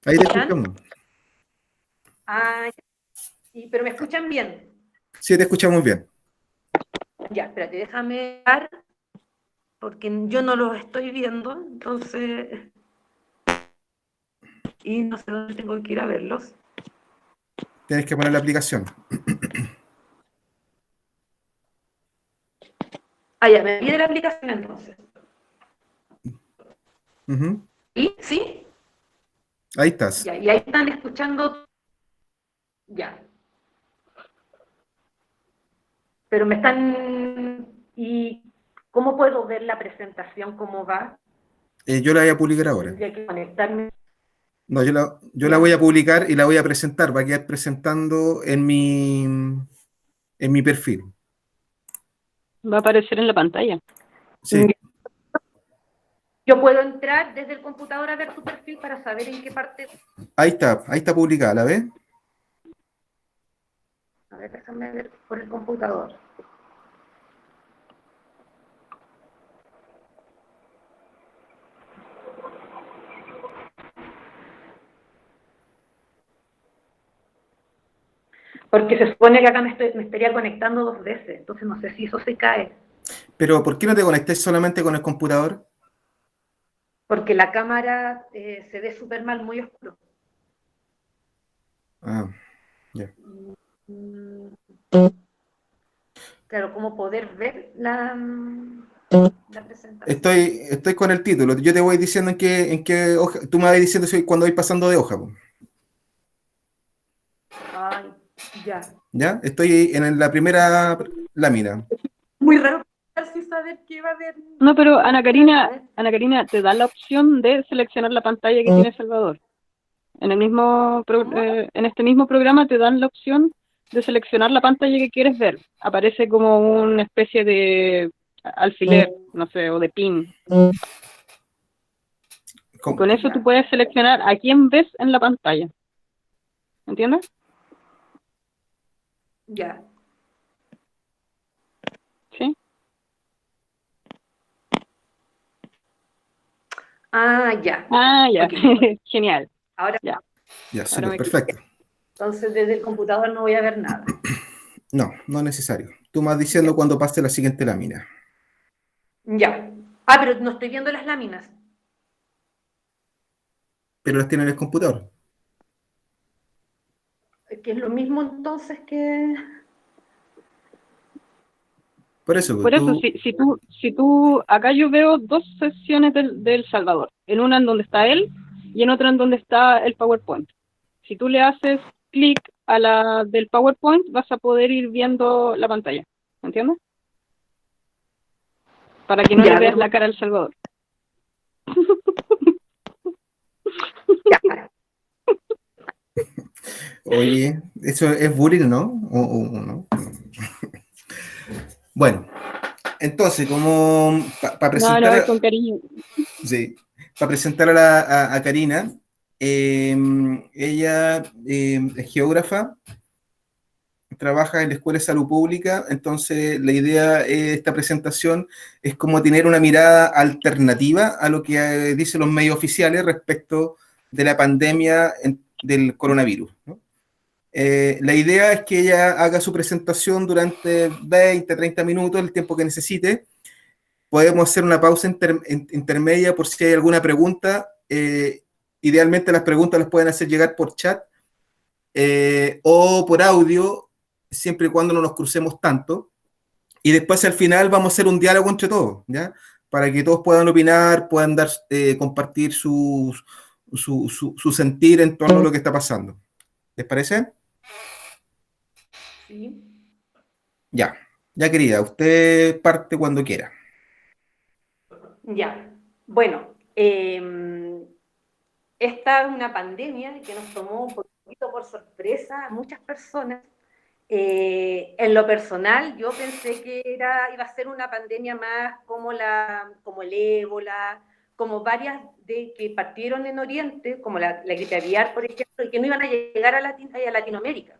Ahí te ¿Escuchan? escuchamos. Ah, pero me escuchan bien. Sí, te escuchamos bien. Ya, espérate, déjame dar, porque yo no los estoy viendo, entonces, y no sé dónde tengo que ir a verlos. Tienes que poner la aplicación. Ah, ya, me pide la aplicación entonces. Ujú. ¿Y? ¿Sí? Ahí estás. Ya, y ahí están escuchando, ya. Pero me están, ¿y cómo puedo ver la presentación, cómo va? Yo la voy a publicar ahora. Tendría que conectarme, No, yo la voy ya. a publicar y la voy a presentar. Va a quedar presentando en mi perfil. Va a aparecer en la pantalla. Sí, Yo puedo entrar desde el computador a ver tu perfil para saber en qué parte. ahí está publicada, ¿la ves? A ver, déjame ver por el computador. Porque se supone que acá me estaría conectando 2 veces, entonces no sé si eso se cae. Pero ¿por qué no te conectes solamente con el computador? Porque la cámara se ve súper mal, muy oscuro. Ah, ya. Mm, claro, ¿cómo poder ver la presentación? Estoy con el título. Yo te voy diciendo en qué hoja. Tú me vas diciendo cuando voy pasando de hoja, po. Ay, ya. ¿Ya? Estoy en la primera lámina. Muy raro sin saber qué va a haber. No, pero A ver. Ana Karina te da la opción de seleccionar la pantalla que tiene Salvador. ¿Cómo? En este mismo programa te dan la opción de seleccionar la pantalla que quieres ver. Aparece como una especie de alfiler, no sé, o de pin. Y ¿Cómo? con eso tú Ya, puedes seleccionar a quién ves en la pantalla. ¿Entiendes? ya. Sí. Ah, ya. Ah, ya. Ok. Genial. Ahora, Ya. Ya, Ahora súper, me quedé. perfecto. entonces desde el computador no voy a ver nada. No, no es necesario. Tú me vas Ya. diciendo cuando pase la siguiente lámina. Ya. Ah, pero no estoy viendo las láminas. Pero las tiene en el computador. Que es lo mismo entonces que. Por eso, pues, Por eso, tú. acá yo veo dos sesiones del Salvador, en una en donde está él y en otra en donde está el PowerPoint. Si tú le haces clic a la del PowerPoint, vas a poder ir viendo la pantalla, ¿entiendes? Para que no Ya, le a ver, veas la cara al Salvador. ya. Oye, eso es bullying, ¿no? ¿No? Bueno, entonces, como para No, no, presentar, es con cariño. sí, para presentar a Karina, eh, ella es geógrafa, trabaja en la Escuela de Salud Pública, entonces la idea de esta presentación es como tener una mirada alternativa a lo que dicen los medios oficiales respecto de la pandemia del coronavirus, ¿no? La idea es que ella haga su presentación durante 20, 30 minutos, el tiempo que necesite. Podemos hacer una pausa intermedia por si hay alguna pregunta. Idealmente las preguntas las pueden hacer llegar por chat o por audio, siempre y cuando no nos crucemos tanto. Y después al final vamos a hacer un diálogo entre todos, ¿ya? Para que todos puedan opinar, puedan compartir su sentir en torno a lo que está pasando. ¿Les parece? Sí. Ya, ya querida, usted parte cuando quiera. Ya. Bueno, esta es una pandemia que nos tomó un poquito por sorpresa a muchas personas. En lo personal, yo pensé que iba a ser una pandemia más como el ébola, como varias de que partieron en Oriente, como la gripe aviar, por ejemplo, y que no iban a llegar a Latinoamérica.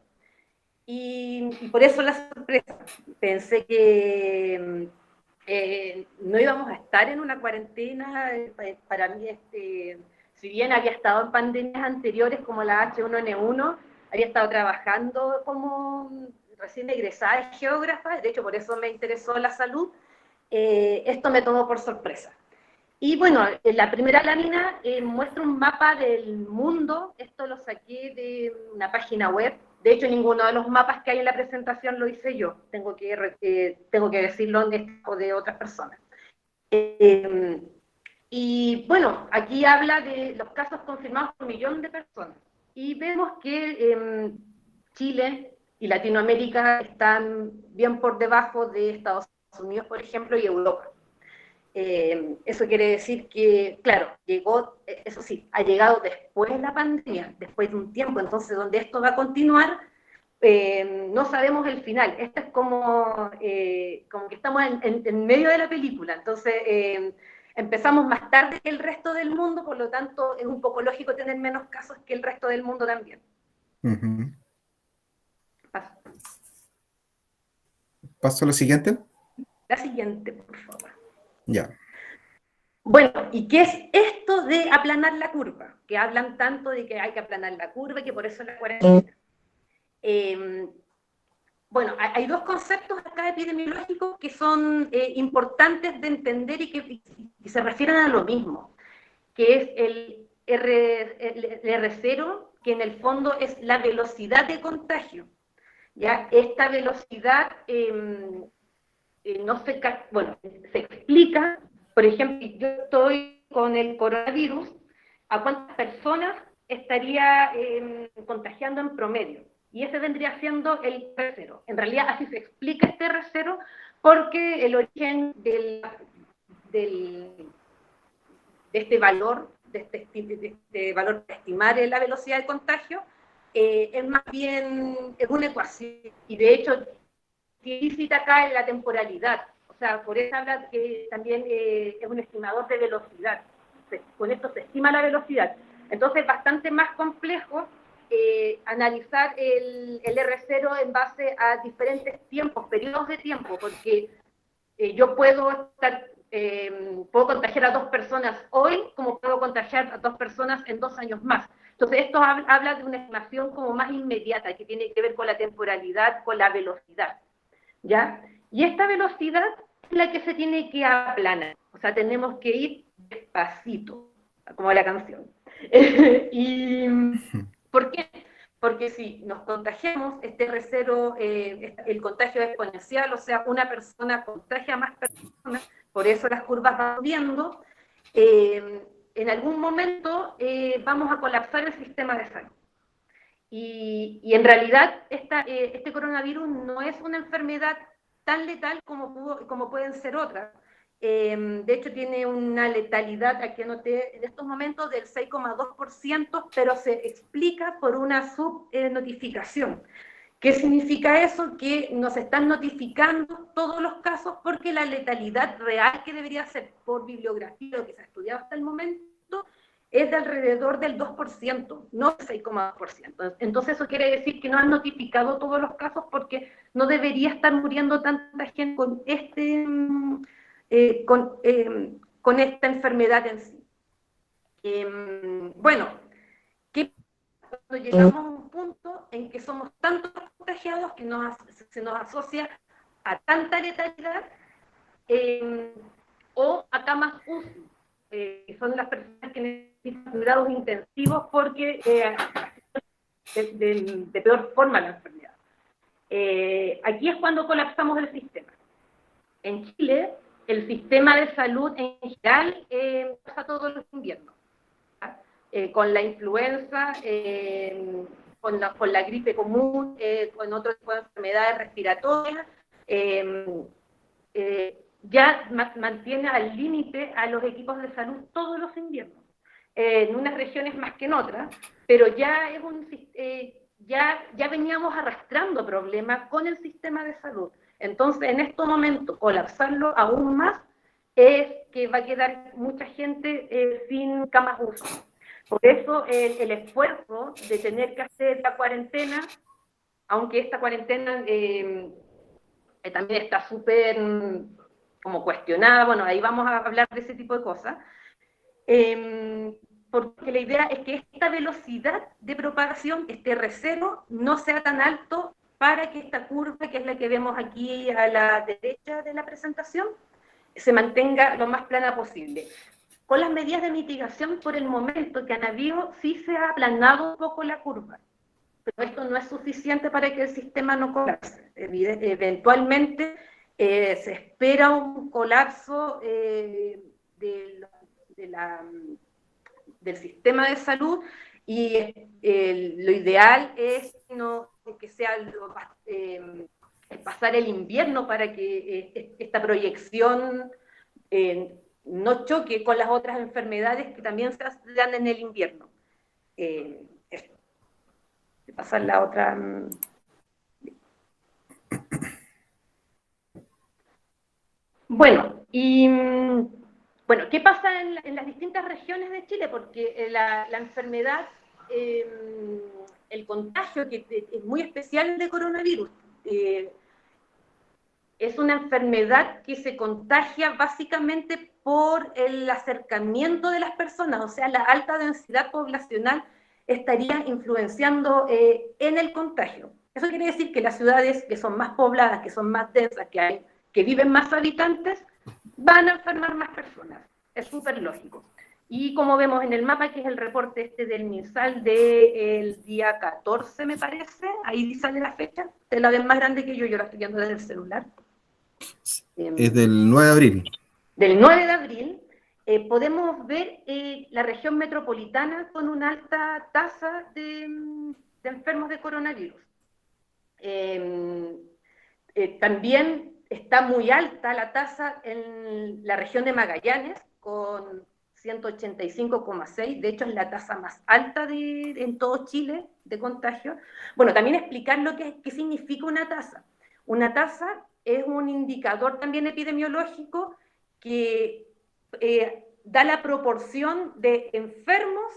Y por eso la sorpresa. Pensé que no íbamos a estar en una cuarentena. Para mí si bien había estado en pandemias anteriores como la H1N1, había estado trabajando como recién egresada de geógrafa, de hecho por eso me interesó la salud, esto me tomó por sorpresa. Y bueno, la primera lámina muestra un mapa del mundo, esto lo saqué de una página web, de hecho ninguno de los mapas que hay en la presentación lo hice yo, tengo que decirlo de otras personas. Y bueno, aquí habla de los casos confirmados por 1.000.000 de personas. Y vemos que Chile y Latinoamérica están bien por debajo de Estados Unidos, por ejemplo, y Europa. Eso quiere decir que, claro, eso sí, ha llegado después de la pandemia, después de un tiempo, entonces donde esto va a continuar, no sabemos el final. Esto es como que estamos en medio de la película, entonces empezamos más tarde que el resto del mundo, por lo tanto es un poco lógico tener menos casos que el resto del mundo también. Ujú. Paso. ¿Paso a lo siguiente? La siguiente, por favor. Ya. Bueno, ¿y qué es esto de aplanar la curva? Que hablan tanto de que hay que aplanar la curva y que por eso la cuarentena. Bueno, hay dos conceptos acá epidemiológicos que son importantes de entender y que se refieren a lo mismo, que es el R0, que en el fondo es la velocidad de contagio. ¿Ya? Esta velocidad no se, bueno, se explica, por ejemplo, yo estoy con el coronavirus, ¿a cuántas personas estaría contagiando en promedio? Y ese vendría siendo el R0. En realidad así se explica este R0 porque el origen de este valor, de este valor para estimar la velocidad de contagio, es más bien es una ecuación. Y de hecho, implícita acá en la temporalidad. O sea, por eso habla que también es un estimador de velocidad. Con esto se estima la velocidad. Entonces es bastante más complejo analizar el R0 en base a diferentes tiempos, periodos de tiempo, porque yo puedo contagiar a 2 personas hoy, como puedo contagiar a 2 personas en 2 años más. Entonces esto habla de una estimación como más inmediata, que tiene que ver con la temporalidad, con la velocidad. ¿Ya? Y esta velocidad es la que se tiene que aplanar, o sea, tenemos que ir despacito, como la canción. ¿Y por qué? Porque si nos contagiamos, este R0, el contagio es exponencial, o sea, una persona contagia a más personas, por eso las curvas van subiendo, en algún momento vamos a colapsar el sistema de salud. Y en realidad este coronavirus no es una enfermedad tan letal como pueden ser otras. De hecho, tiene una letalidad, aquí anoté en estos momentos, del 6,2%, pero se explica por una subnotificación. ¿Qué significa eso? Que nos están notificando todos los casos porque la letalidad real que debería ser por bibliografía, lo que se ha estudiado hasta el momento, es de alrededor del 2%, no el 6,2%. Entonces eso quiere decir que no han notificado todos los casos porque no debería estar muriendo tanta gente con esta enfermedad en sí. Bueno, ¿qué cuando llegamos a un punto en que somos tantos contagiados que se nos asocia a tanta letalidad o a camas UCI, que son las personas que necesitan cuidados intensivos porque de peor forma la enfermedad. Aquí es cuando colapsamos el sistema. En Chile, el sistema de salud en general pasa todos los inviernos. Con la influenza, con la gripe común, con otro tipo de enfermedades respiratorias, ya mantiene al límite a los equipos de salud todos los inviernos, en unas regiones más que en otras, pero ya, ya veníamos arrastrando problemas con el sistema de salud. Entonces, en estos momentos, colapsarlo aún más es que va a quedar mucha gente sin camas UCI. Por eso el esfuerzo de tener que hacer la cuarentena, aunque esta cuarentena también está súper como cuestionada, bueno, ahí vamos a hablar de ese tipo de cosas, porque la idea es que esta velocidad de propagación, este R0, no sea tan alto para que esta curva, que es la que vemos aquí a la derecha de la presentación, se mantenga lo más plana posible. Con las medidas de mitigación, por el momento que han habido, sí se ha aplanado un poco la curva, pero esto no es suficiente para que el sistema no colapse. Eventualmente se espera un colapso del sistema de salud y lo ideal es que sea pasar el invierno para que esta proyección no choque con las otras enfermedades que también se dan en el invierno. Esto. Pasar la otra. Bueno, y bueno, ¿qué pasa en las distintas regiones de Chile? Porque la enfermedad, el contagio, que es muy especial de coronavirus, es una enfermedad que se contagia básicamente por el acercamiento de las personas, o sea, la alta densidad poblacional estaría influenciando en el contagio. Eso quiere decir que las ciudades que son más pobladas, que son más densas, que viven más habitantes, van a enfermar más personas. Es súper lógico. Y como vemos en el mapa, que es el reporte este del MinSal del día 14, me parece, ahí sale la fecha, te la ven más grande que yo la estoy viendo desde el celular. Es del 9 de abril. Del 9 de abril, podemos ver la región metropolitana con una alta tasa de enfermos de coronavirus. También está muy alta la tasa en la región de Magallanes, con 185,6, de hecho es la tasa más alta en todo Chile de contagio. Bueno, también explicar qué significa una tasa. Una tasa es un indicador también epidemiológico que da la proporción de enfermos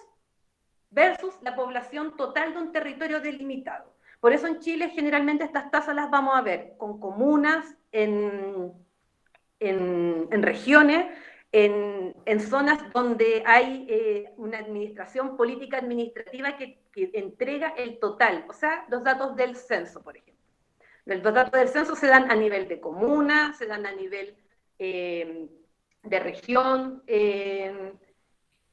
versus la población total de un territorio delimitado. Por eso en Chile generalmente estas tasas las vamos a ver con comunas, en regiones, en zonas donde hay una administración política administrativa que entrega el total, o sea, los datos del censo, por ejemplo. Los datos del censo se dan a nivel de comuna, se dan a nivel de región, es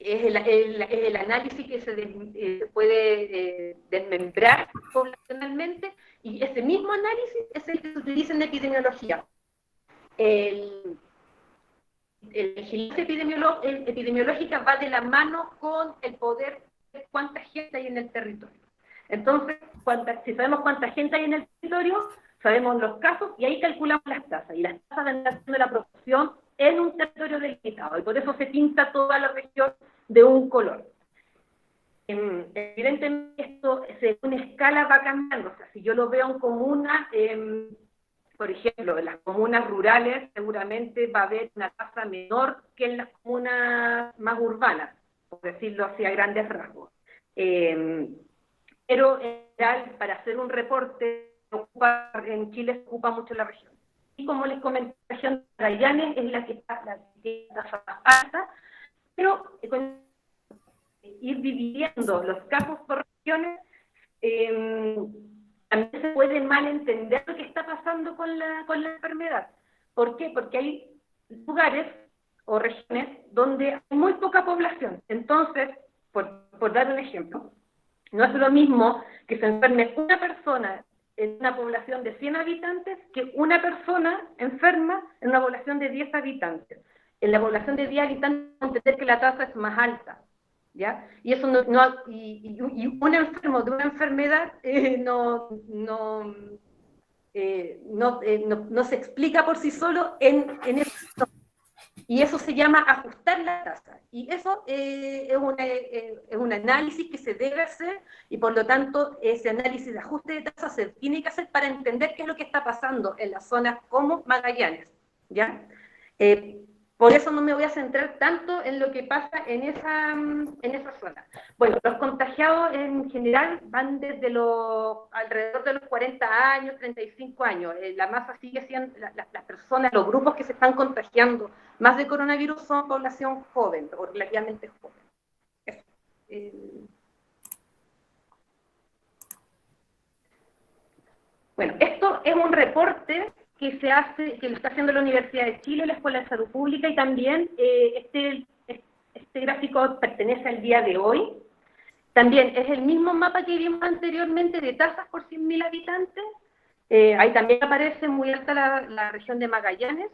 el análisis que se puede desmembrar poblacionalmente, y ese mismo análisis es el que se utiliza en epidemiología. La vigilancia epidemiológica va de la mano con el poder de cuánta gente hay en el territorio. Entonces, si sabemos cuánta gente hay en el territorio, sabemos los casos y ahí calculamos las tasas. Y las tasas van haciendo la proporción en un territorio delimitado. Y por eso se pinta toda la región de un color. Evidentemente, esto según escala va cambiando. O sea, si yo lo veo en comuna, por ejemplo, en las comunas rurales seguramente va a haber una tasa menor que en las comunas más urbanas, por decirlo así a grandes rasgos. Pero en general, para hacer un reporte, en Chile se ocupa mucho la región. Y como les comenté, la región de Magallanes es la que está la tasa más alta, pero con ir dividiendo los casos por regiones, también se puede malentender lo que está pasando con la enfermedad. ¿Por qué? Porque hay lugares o regiones donde hay muy poca población. Entonces, por dar un ejemplo, no es lo mismo que se enferme una persona en una población de 100 habitantes que una persona enferma en una población de 10 habitantes. En la población de 10 habitantes, entender que la tasa es más alta, ¿ya? Y eso y un enfermo de una enfermedad no se explica por sí solo en eso. Y eso se llama ajustar la tasa. Y eso es un análisis que se debe hacer, y por lo tanto ese análisis de ajuste de tasa se tiene que hacer para entender qué es lo que está pasando en las zonas como Magallanes, ¿ya? Por eso no me voy a centrar tanto en lo que pasa en esa zona. Bueno, los contagiados en general van desde alrededor de los 40 años, 35 años. La masa sigue siendo, las personas, los grupos que se están contagiando más de coronavirus son población joven o relativamente joven. Eso. Bueno, esto es un reporte que se hace, que lo está haciendo la Universidad de Chile, la Escuela de Salud Pública, y también este gráfico pertenece al día de hoy. También es el mismo mapa que vimos anteriormente de tasas por 100.000 habitantes. Ahí también aparece muy alta la región de Magallanes.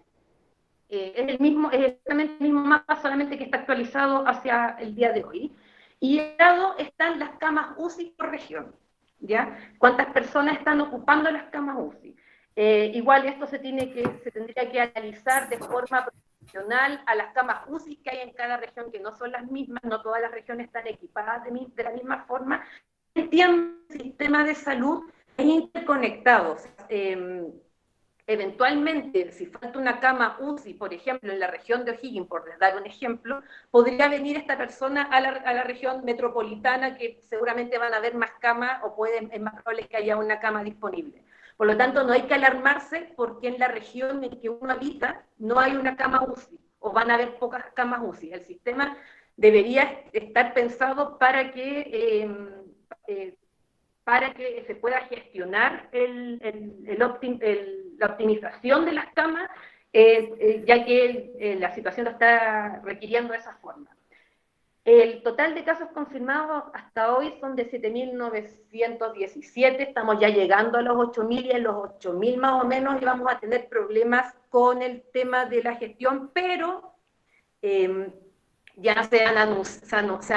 Es exactamente el mismo mapa, solamente que está actualizado hacia el día de hoy. Y al lado están las camas UCI por región, ¿ya? ¿Cuántas personas están ocupando las camas UCI? Igual esto se tendría que analizar de forma proporcional a las camas UCI que hay en cada región, que no son las mismas, no todas las regiones están equipadas de la misma forma. Entiendo el sistema de salud es interconectado. Eventualmente, si falta una cama UCI, por ejemplo, en la región de O'Higgins, por dar un ejemplo, podría venir esta persona a la región metropolitana, que seguramente van a haber más camas, o es más probable que haya una cama disponible. Por lo tanto, no hay que alarmarse porque en la región en que uno habita no hay una cama UCI, o van a haber pocas camas UCI. El sistema debería estar pensado para que se pueda gestionar la optimización de las camas, ya que la situación lo está requiriendo de esa forma. El total de casos confirmados hasta hoy son de 7.917, estamos ya llegando a los 8.000, y en los 8.000 más o menos íbamos a tener problemas con el tema de la gestión, pero ya se ha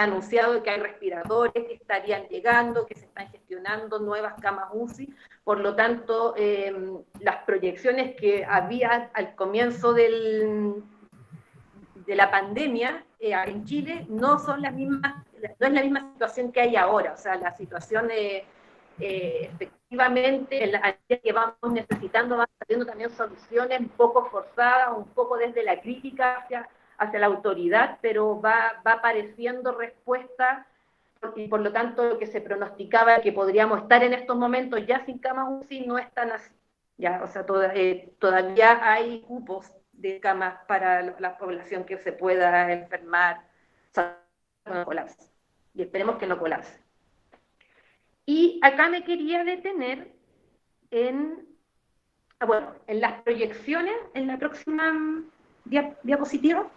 anunciado que hay respiradores que estarían llegando, que se están gestionando nuevas camas UCI. Por lo tanto, las proyecciones que había al comienzo de la pandemia en Chile no son las mismas, no es la misma situación que hay ahora. O sea, la situación efectivamente, en la medida que vamos necesitando, van saliendo también soluciones un poco forzadas, un poco desde la crítica hacia la autoridad, pero va apareciendo respuesta, y por lo tanto lo que se pronosticaba que podríamos estar en estos momentos ya sin camas UCI no es tan así. Ya, o sea, todavía hay cupos de camas para la población que se pueda enfermar, o sea, no colapse. Y esperemos que no colapse. Y acá me quería detener en las proyecciones, en la próxima diapositiva.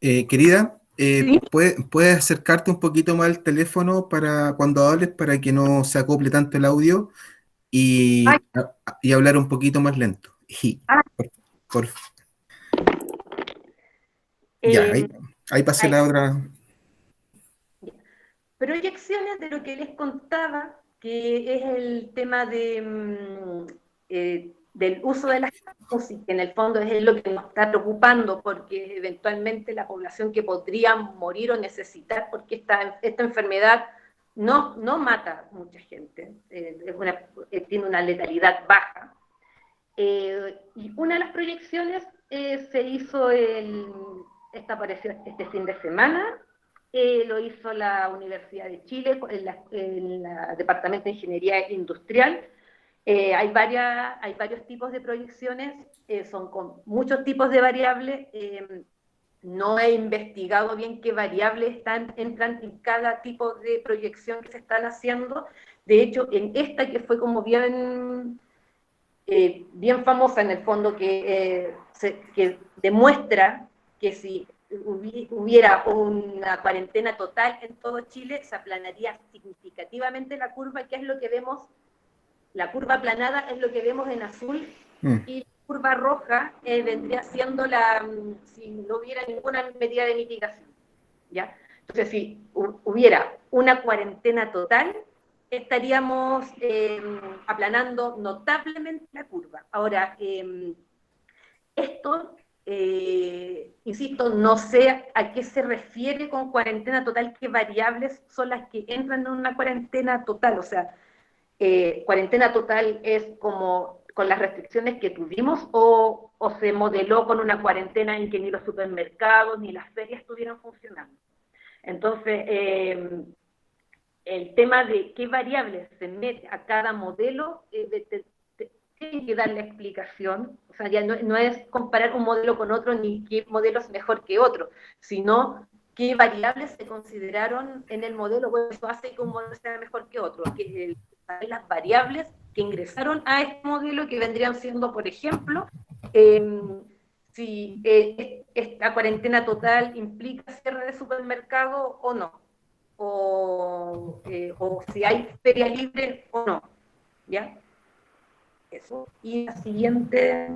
Querida, ¿Sí? ¿puedes acercarte un poquito más al teléfono para cuando hables para que no se acople tanto el audio Ay, y hablar un poquito más lento? Y, ah, por, por- ya, eh, ahí pasé ahí. la otra. Proyecciones de lo que les contaba, que es el tema del uso de las músicas, que en el fondo es lo que nos está preocupando, porque eventualmente la población que podría morir o necesitar, porque esta enfermedad no mata mucha gente, tiene una letalidad baja. Y una de las proyecciones se hizo esta apareció este fin de semana, lo hizo la Universidad de Chile, en la Departamento de Ingeniería Industrial. Hay varios tipos de proyecciones, son con muchos tipos de variables. No he investigado bien qué variables entran en cada tipo de proyección que se están haciendo. De hecho, en esta que fue como bien famosa en el fondo, que demuestra que si hubiera una cuarentena total en todo Chile, se aplanaría significativamente la curva, que es lo que vemos, la curva aplanada es lo que vemos en azul, Mm. y la curva roja vendría siendo si no hubiera ninguna medida de mitigación, ¿ya? Entonces, si hubiera una cuarentena total, estaríamos aplanando notablemente la curva. Ahora, esto, insisto, no sé a qué se refiere con cuarentena total, qué variables son las que entran en una cuarentena total. O sea, cuarentena total es como con las restricciones que tuvimos, o se modeló con una cuarentena en que ni los supermercados ni las ferias estuvieron funcionando. Entonces, el tema de qué variables se mete a cada modelo, tiene que dar la explicación. O sea, ya no es comparar un modelo con otro, ni qué modelo es mejor que otro, sino qué variables se consideraron en el modelo. Bueno, eso hace que un modelo sea mejor que otro, que las variables que ingresaron a este modelo, que vendrían siendo, por ejemplo, si esta cuarentena total implica cierre de supermercado o no, o si hay feria libre o no, ¿ya? Eso. Y la siguiente...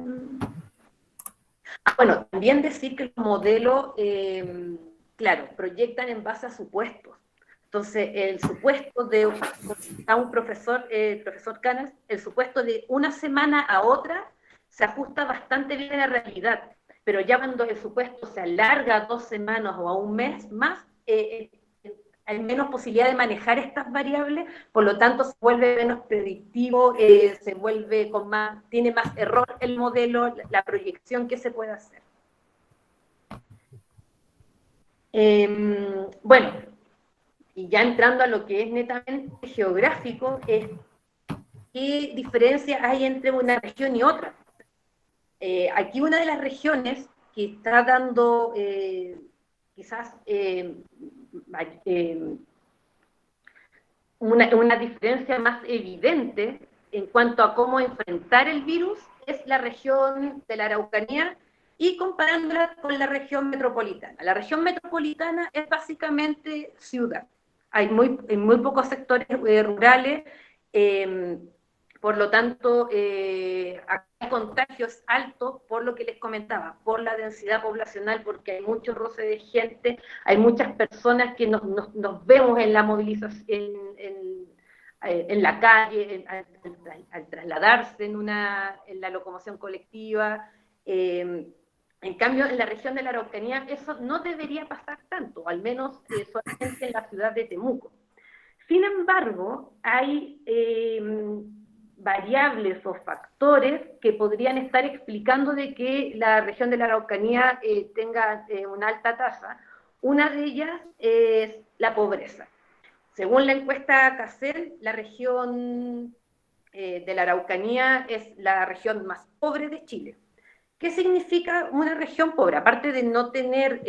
bueno, también decir que los modelos, claro, proyectan en base a supuestos. Entonces, el supuesto de a un profesor, el profesor Canas, el supuesto de una semana a otra se ajusta bastante bien a la realidad, pero ya cuando el supuesto se alarga a 2 semanas o a un mes más, hay menos posibilidad de manejar estas variables, por lo tanto se vuelve menos predictivo, se vuelve tiene más error el modelo, la proyección que se puede hacer. Bueno, y ya entrando a lo que es netamente geográfico, ¿qué diferencia hay entre una región y otra? Aquí una de las regiones que está dando quizás una diferencia más evidente en cuanto a cómo enfrentar el virus es la región de la Araucanía, y comparándola con la región metropolitana. La región metropolitana es básicamente ciudad. Hay muy pocos sectores rurales, por lo tanto, acá el contagio es alto por lo que les comentaba, por la densidad poblacional, porque hay mucho roce de gente, hay muchas personas que nos vemos en la movilización, en la calle, al trasladarse en la locomoción colectiva. En cambio, en la región de la Araucanía eso no debería pasar tanto, al menos solamente en la ciudad de Temuco. Sin embargo, hay variables o factores que podrían estar explicando de que la región de la Araucanía tenga una alta tasa. Una de ellas es la pobreza. Según la encuesta CACEL, la región de la Araucanía es la región más pobre de Chile. ¿Qué significa una región pobre? Aparte de no tener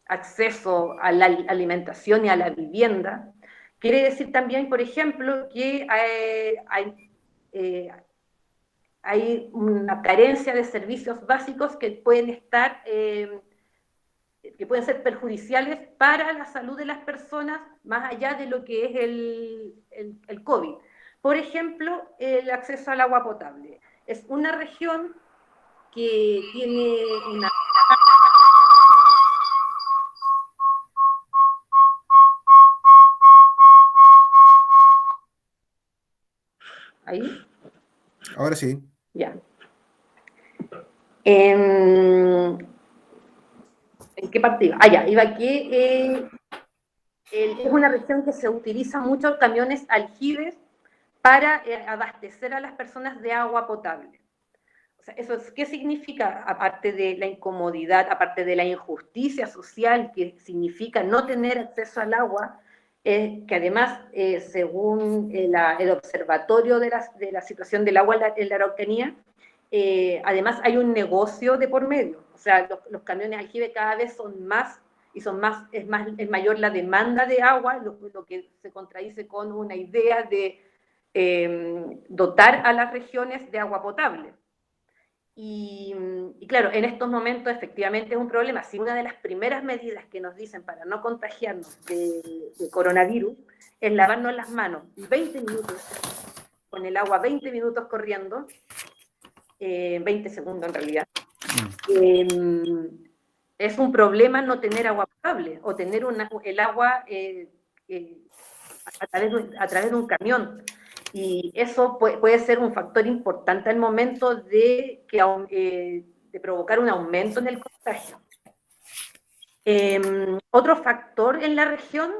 acceso a la alimentación y a la vivienda, quiere decir también, por ejemplo, que hay una carencia de servicios básicos que pueden ser perjudiciales para la salud de las personas, más allá de lo que es el COVID. Por ejemplo, el acceso al agua potable. Es una región que tiene una... ¿Ahí? Ahora sí. Ya. ¿En qué parte iba? Ya, iba que es una región que se utiliza mucho camiones aljibes para abastecer a las personas de agua potable. O sea, ¿qué significa? Aparte de la incomodidad, aparte de la injusticia social que significa no tener acceso al agua, que además, según el Observatorio de la Situación del Agua en la Araucanía, además hay un negocio de por medio. O sea, los camiones aljibe cada vez son más, y es mayor la demanda de agua, lo que se contradice con una idea de dotar a las regiones de agua potable. Y claro, en estos momentos efectivamente es un problema. Si una de las primeras medidas que nos dicen para no contagiarnos de coronavirus es lavarnos las manos 20 minutos, con el agua 20 minutos corriendo, 20 segundos en realidad, es un problema no tener agua potable o tener el agua a través de un camión. Y eso puede ser un factor importante al momento de provocar un aumento en el contagio. Otro factor en la región,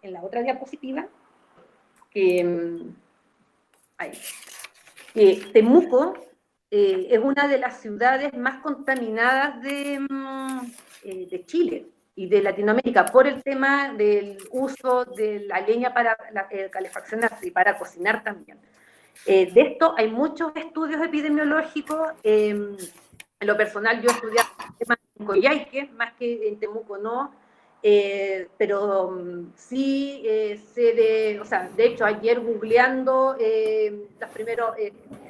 en la otra diapositiva, Temuco es una de las ciudades más contaminadas de Chile y de Latinoamérica por el tema del uso de la leña para calefaccionarse y para cocinar también. De esto hay muchos estudios epidemiológicos. En lo personal yo he estudiado temas en Coyhaique, más que en Temuco no. pero sí o sea, de hecho ayer googleando los primeros,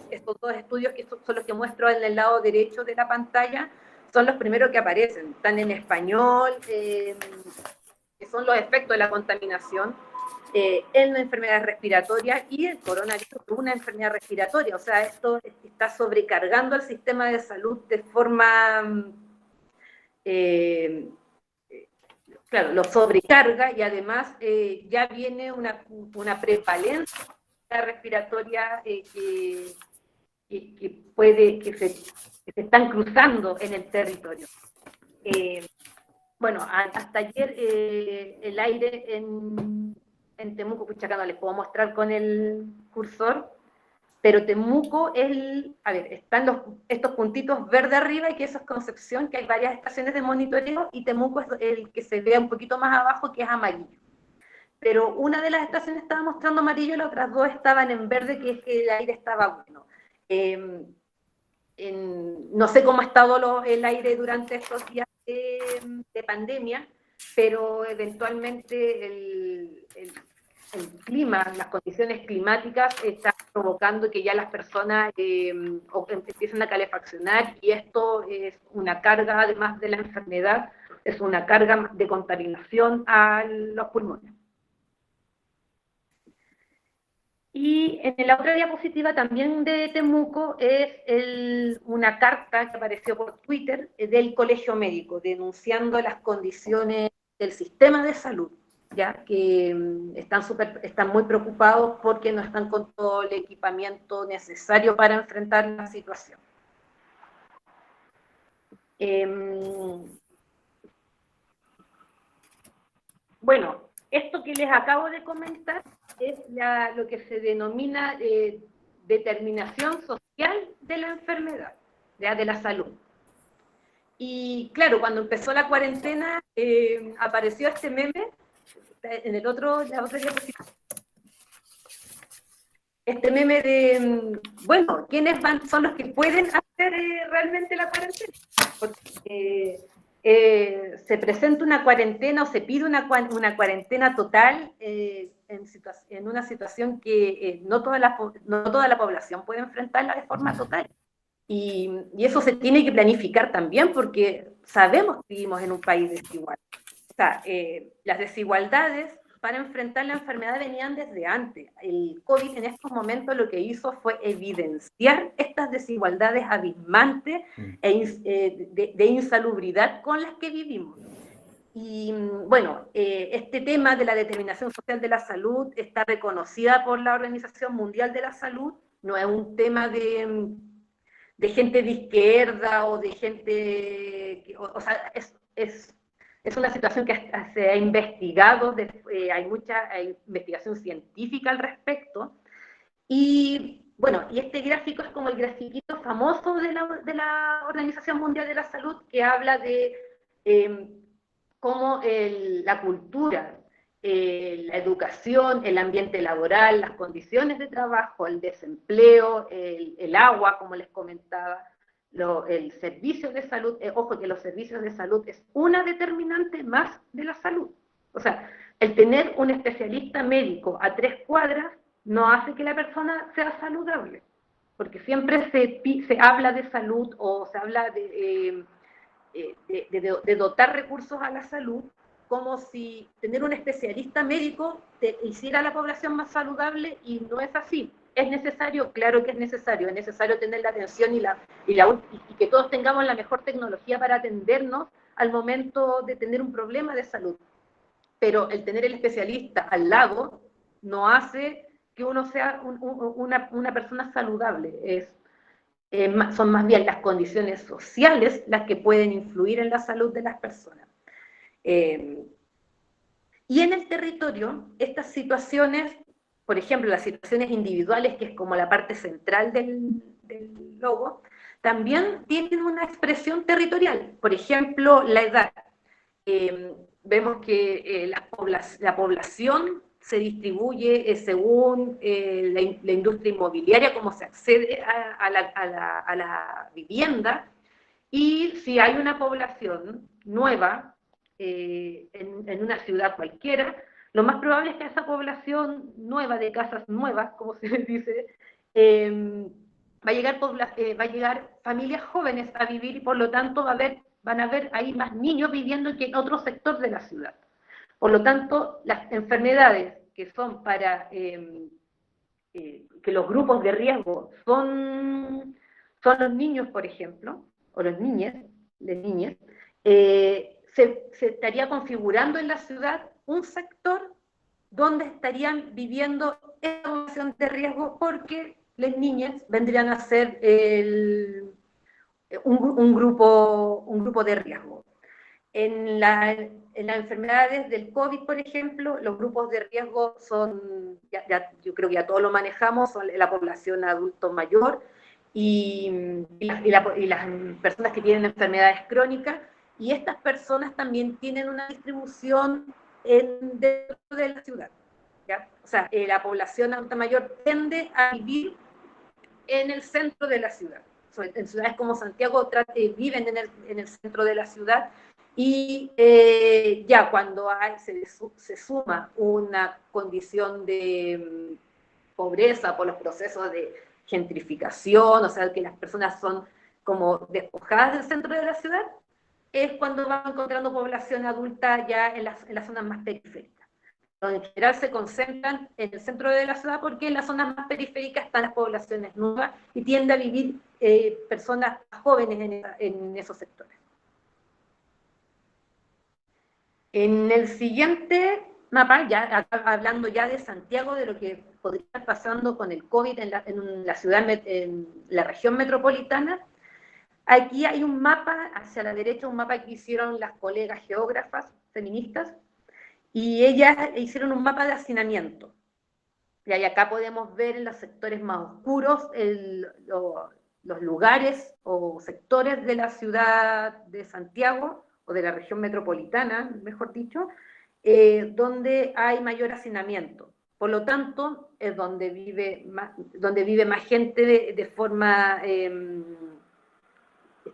estos dos estudios que son los que muestro en el lado derecho de la pantalla, son los primeros que aparecen, están en español, que son los efectos de la contaminación en enfermedades respiratorias, y el coronavirus es una enfermedad respiratoria, o sea, esto está sobrecargando al sistema de salud de forma, claro, lo sobrecarga, y además ya viene una prevalencia respiratoria que se están cruzando en el territorio. Bueno, hasta ayer el aire en Temuco, pucha, no les puedo mostrar con el cursor, pero Temuco a ver, están estos puntitos verde arriba, y que eso es Concepción, que hay varias estaciones de monitoreo, y Temuco es el que se ve un poquito más abajo, que es amarillo. Pero una de las estaciones estaba mostrando amarillo y las otras dos estaban en verde, que es que el aire estaba bueno. No sé cómo ha estado el aire durante estos días de pandemia, pero eventualmente el clima, las condiciones climáticas están provocando que ya las personas empiecen a calefaccionar, y esto es una carga, además de la enfermedad, es una carga de contaminación a los pulmones. Y en la otra diapositiva también de Temuco es una carta que apareció por Twitter del Colegio Médico, denunciando las condiciones del sistema de salud, ya que están muy preocupados porque no están con todo el equipamiento necesario para enfrentar la situación. Bueno, esto que les acabo de comentar es lo que se denomina determinación social de la enfermedad, ya, de la salud. Y claro, cuando empezó la cuarentena, apareció este meme en la otra diapositiva. Este meme de, bueno, ¿quiénes son los que pueden hacer realmente la cuarentena? Porque se presenta una cuarentena, o se pide una cuarentena total en una situación que no toda la población puede enfrentarla de forma total. Y eso se tiene que planificar también, porque sabemos que vivimos en un país desigual. O sea, las desigualdades para enfrentar la enfermedad venían desde antes. El COVID en estos momentos lo que hizo fue evidenciar estas desigualdades abismantes de insalubridad con las que vivimos. Y bueno, este tema de la determinación social de la salud está reconocida por la Organización Mundial de la Salud, no es un tema de gente de izquierda o de gente, o sea, es una situación que se ha investigado, hay mucha investigación científica al respecto, y bueno, y este gráfico es como el grafiquito famoso de la Organización Mundial de la Salud, que habla de cómo la cultura, la educación, el ambiente laboral, las condiciones de trabajo, el desempleo, el agua, como les comentaba, el servicio de salud, ojo que los servicios de salud es una determinante más de la salud. O sea, el tener un especialista médico a 3 cuadras no hace que la persona sea saludable, porque siempre se habla de salud, o se habla de dotar recursos a la salud, como si tener un especialista médico hiciera a la población más saludable, y no es así. ¿Es necesario? Claro que es necesario tener la atención y que todos tengamos la mejor tecnología para atendernos al momento de tener un problema de salud. Pero el tener el especialista al lado no hace que uno sea una persona saludable. Son más bien las condiciones sociales las que pueden influir en la salud de las personas. Y en el territorio, estas situaciones, por ejemplo, las situaciones individuales, que es como la parte central del logo, también tienen una expresión territorial. Por ejemplo, la edad. Vemos que la población se distribuye según la industria inmobiliaria, cómo se accede a la vivienda, y si hay una población nueva, en una ciudad cualquiera, lo más probable es que esa población nueva, de casas nuevas, como se les dice, va a llegar familias jóvenes a vivir y por lo tanto van a haber ahí más niños viviendo que en otro sector de la ciudad. Por lo tanto, las enfermedades que son para que los grupos de riesgo son los niños, por ejemplo, o las niñas, se estaría configurando en la ciudad un sector donde estarían viviendo esta población de riesgo porque las niñas vendrían a ser un grupo de riesgo. En las enfermedades del COVID, por ejemplo, los grupos de riesgo son, yo creo que ya todos lo manejamos, son la población adulto mayor y las personas que tienen enfermedades crónicas, y estas personas también tienen una distribución dentro de la ciudad, ¿ya? O sea, la población adulta mayor tiende a vivir en el centro de la ciudad. En ciudades como Santiago viven en el centro de la ciudad, y ya cuando se suma una condición de pobreza por los procesos de gentrificación, o sea, que las personas son como despojadas del centro de la ciudad, es cuando van encontrando población adulta ya en las zonas más periféricas. En general se concentran en el centro de la ciudad porque en las zonas más periféricas están las poblaciones nuevas y tiende a vivir personas jóvenes en esos sectores. En el siguiente mapa, ya hablando ya de Santiago, de lo que podría estar pasando con el COVID en la ciudad, en la región metropolitana, aquí hay un mapa, hacia la derecha, un mapa que hicieron las colegas geógrafas feministas, y ellas hicieron un mapa de hacinamiento. Y acá podemos ver en los sectores más oscuros los lugares o sectores de la ciudad de Santiago, o de la región metropolitana, mejor dicho, donde hay mayor hacinamiento. Por lo tanto, es donde vive más gente de forma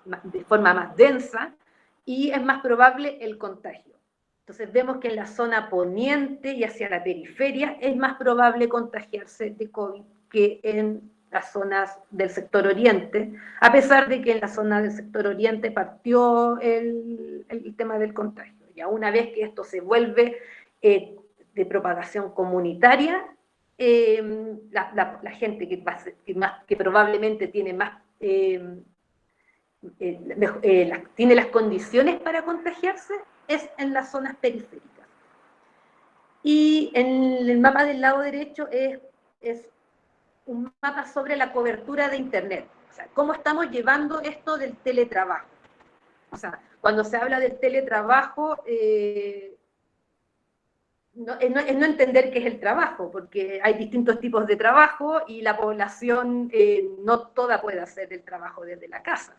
más densa, y es más probable el contagio. Entonces vemos que en la zona poniente y hacia la periferia es más probable contagiarse de COVID que en las zonas del sector oriente, a pesar de que en la zona del sector oriente partió el tema del contagio. Ya una vez que esto se vuelve de propagación comunitaria, la gente que probablemente tiene más tiene las condiciones para contagiarse es en las zonas periféricas. Y en el mapa del lado derecho es un mapa sobre la cobertura de Internet. O sea, cómo estamos llevando esto del teletrabajo. O sea, cuando se habla del teletrabajo, no entender qué es el trabajo, porque hay distintos tipos de trabajo y la población no toda puede hacer el trabajo desde la casa.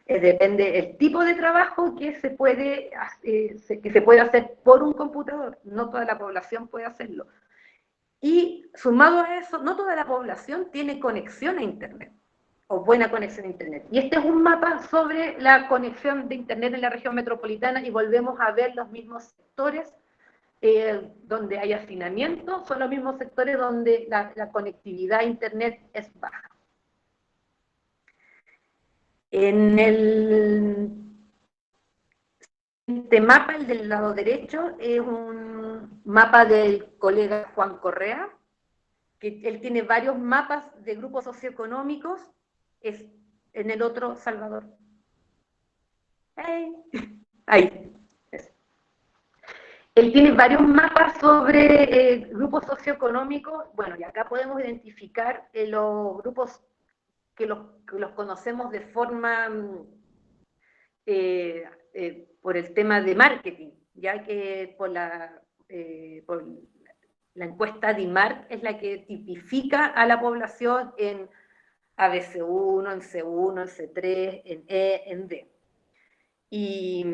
Depende del tipo de trabajo que se puede hacer por un computador. No toda la población puede hacerlo. Y sumado a eso, no toda la población tiene conexión a Internet, o buena conexión a Internet. Y este es un mapa sobre la conexión de Internet en la región metropolitana, y volvemos a ver los mismos sectores donde hay hacinamiento, son los mismos sectores donde la conectividad a Internet es baja. En este mapa, el del lado derecho, es un mapa del colega Juan Correa, que él tiene varios mapas de grupos socioeconómicos, es en el otro Salvador. Ahí. Él tiene varios mapas sobre grupos socioeconómicos. Bueno, y acá podemos identificar los grupos que los conocemos de forma por el tema de marketing, ya que por la encuesta DIMARC es la que tipifica a la población en ABC1, en C1, en C3, en E, en D. Y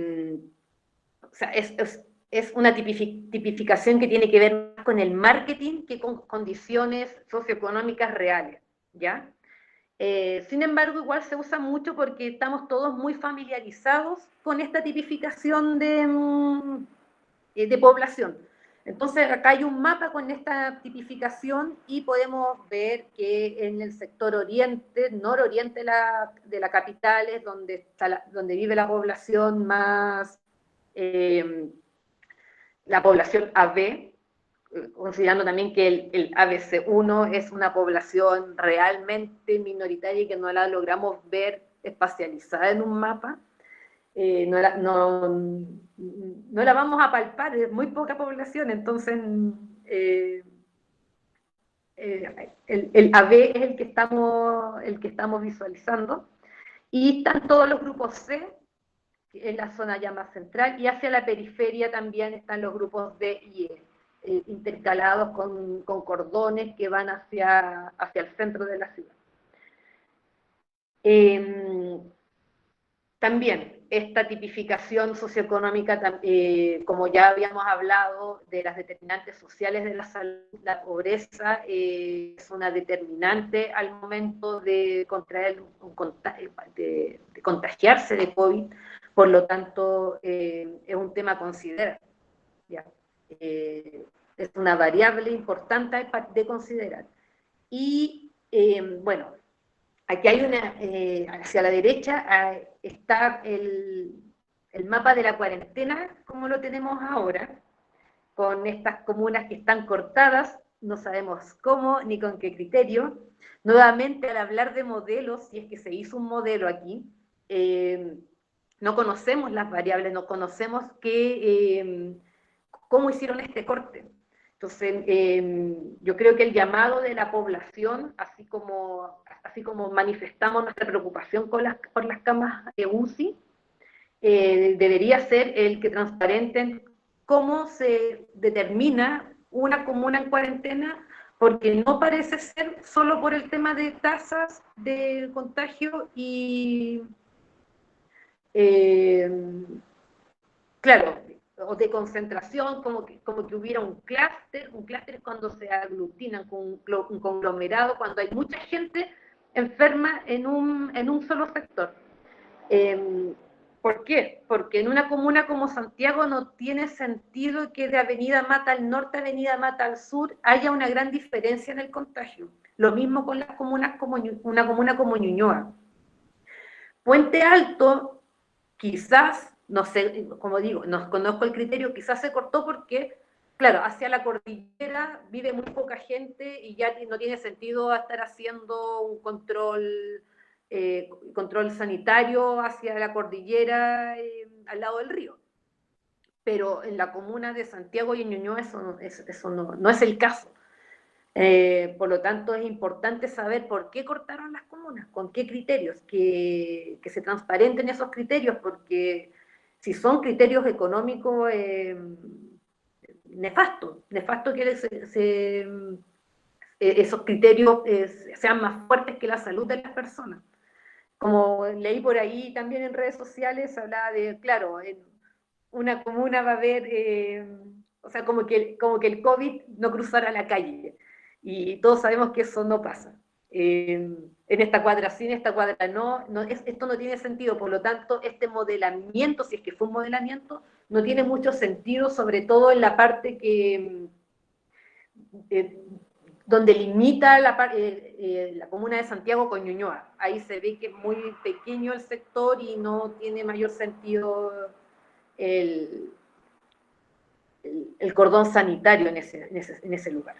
o sea, es una tipificación que tiene que ver más con el marketing que con condiciones socioeconómicas reales, ¿ya? Sin embargo, igual se usa mucho porque estamos todos muy familiarizados con esta tipificación de población. Entonces, acá hay un mapa con esta tipificación y podemos ver que en el sector oriente, nororiente de la capital es donde vive la población más, la población AB, considerando también que el ABC1 es una población realmente minoritaria y que no la logramos ver espacializada en un mapa. No la vamos a palpar, es muy poca población, entonces el AB es el que estamos visualizando, y están todos los grupos C, en la zona ya más central, y hacia la periferia también están los grupos D y E, intercalados con cordones que van hacia el centro de la ciudad. También esta tipificación socioeconómica, como ya habíamos hablado, de las determinantes sociales de la salud, la pobreza es una determinante al momento de contraer, de contagiarse de COVID, por lo tanto es un tema a considerar. ¿Ya? Es una variable importante de considerar. Y bueno, aquí hay hacia la derecha está el mapa de la cuarentena, como lo tenemos ahora, con estas comunas que están cortadas, no sabemos cómo ni con qué criterio. Nuevamente, al hablar de modelos, si es que se hizo un modelo aquí, no conocemos las variables, no conocemos cómo hicieron este corte. Entonces, yo creo que el llamado de la población, así como manifestamos nuestra preocupación por las camas UCI, debería ser el que transparenten cómo se determina una comuna en cuarentena, porque no parece ser solo por el tema de tasas de contagio y, claro, o de concentración, como que hubiera un clúster es cuando se aglutinan con un conglomerado, cuando hay mucha gente enferma en un solo sector. ¿Por qué? Porque en una comuna como Santiago no tiene sentido que de Avenida Mata al norte a Avenida Mata al sur haya una gran diferencia en el contagio. Lo mismo con las comunas como una comuna como Ñuñoa. Puente Alto, quizás, no sé, como digo, no conozco el criterio, quizás se cortó porque, claro, hacia la cordillera vive muy poca gente y ya no tiene sentido estar haciendo un control sanitario hacia la cordillera al lado del río. Pero en la comuna de Santiago y en Ñuñoa eso no es el caso. Por lo tanto, es importante saber por qué cortaron las comunas, con qué criterios, que se transparenten esos criterios, porque si son criterios económicos, nefasto que esos criterios sean más fuertes que la salud de las personas. Como leí por ahí también en redes sociales, hablaba de, claro, en una comuna va a haber, o sea, como que el COVID no cruzara la calle. Y todos sabemos que eso no pasa. En esta cuadra sí, en esta cuadra no, esto no tiene sentido. Por lo tanto, este modelamiento, si es que fue un modelamiento, no tiene mucho sentido, sobre todo en la parte donde limita la comuna de Santiago con Ñuñoa. Ahí se ve que es muy pequeño el sector y no tiene mayor sentido el cordón sanitario en ese lugar.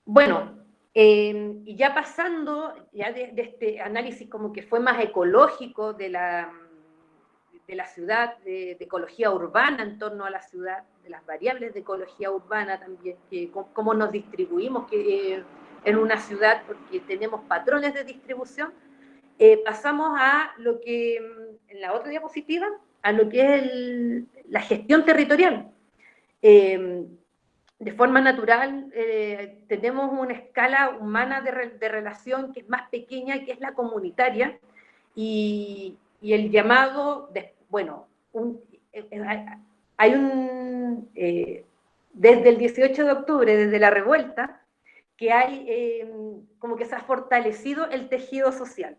Bueno, y ya pasando ya de este análisis como que fue más ecológico de la ciudad, de ecología urbana en torno a la ciudad, de las variables de ecología urbana también, cómo nos distribuimos en una ciudad, porque tenemos patrones de distribución, pasamos a lo que, en la otra diapositiva, a lo que es la gestión territorial. De forma natural, tenemos una escala humana de relación que es más pequeña, que es la comunitaria, y el llamado, bueno, hay desde el 18 de octubre, desde la revuelta, que hay, como que se ha fortalecido el tejido social.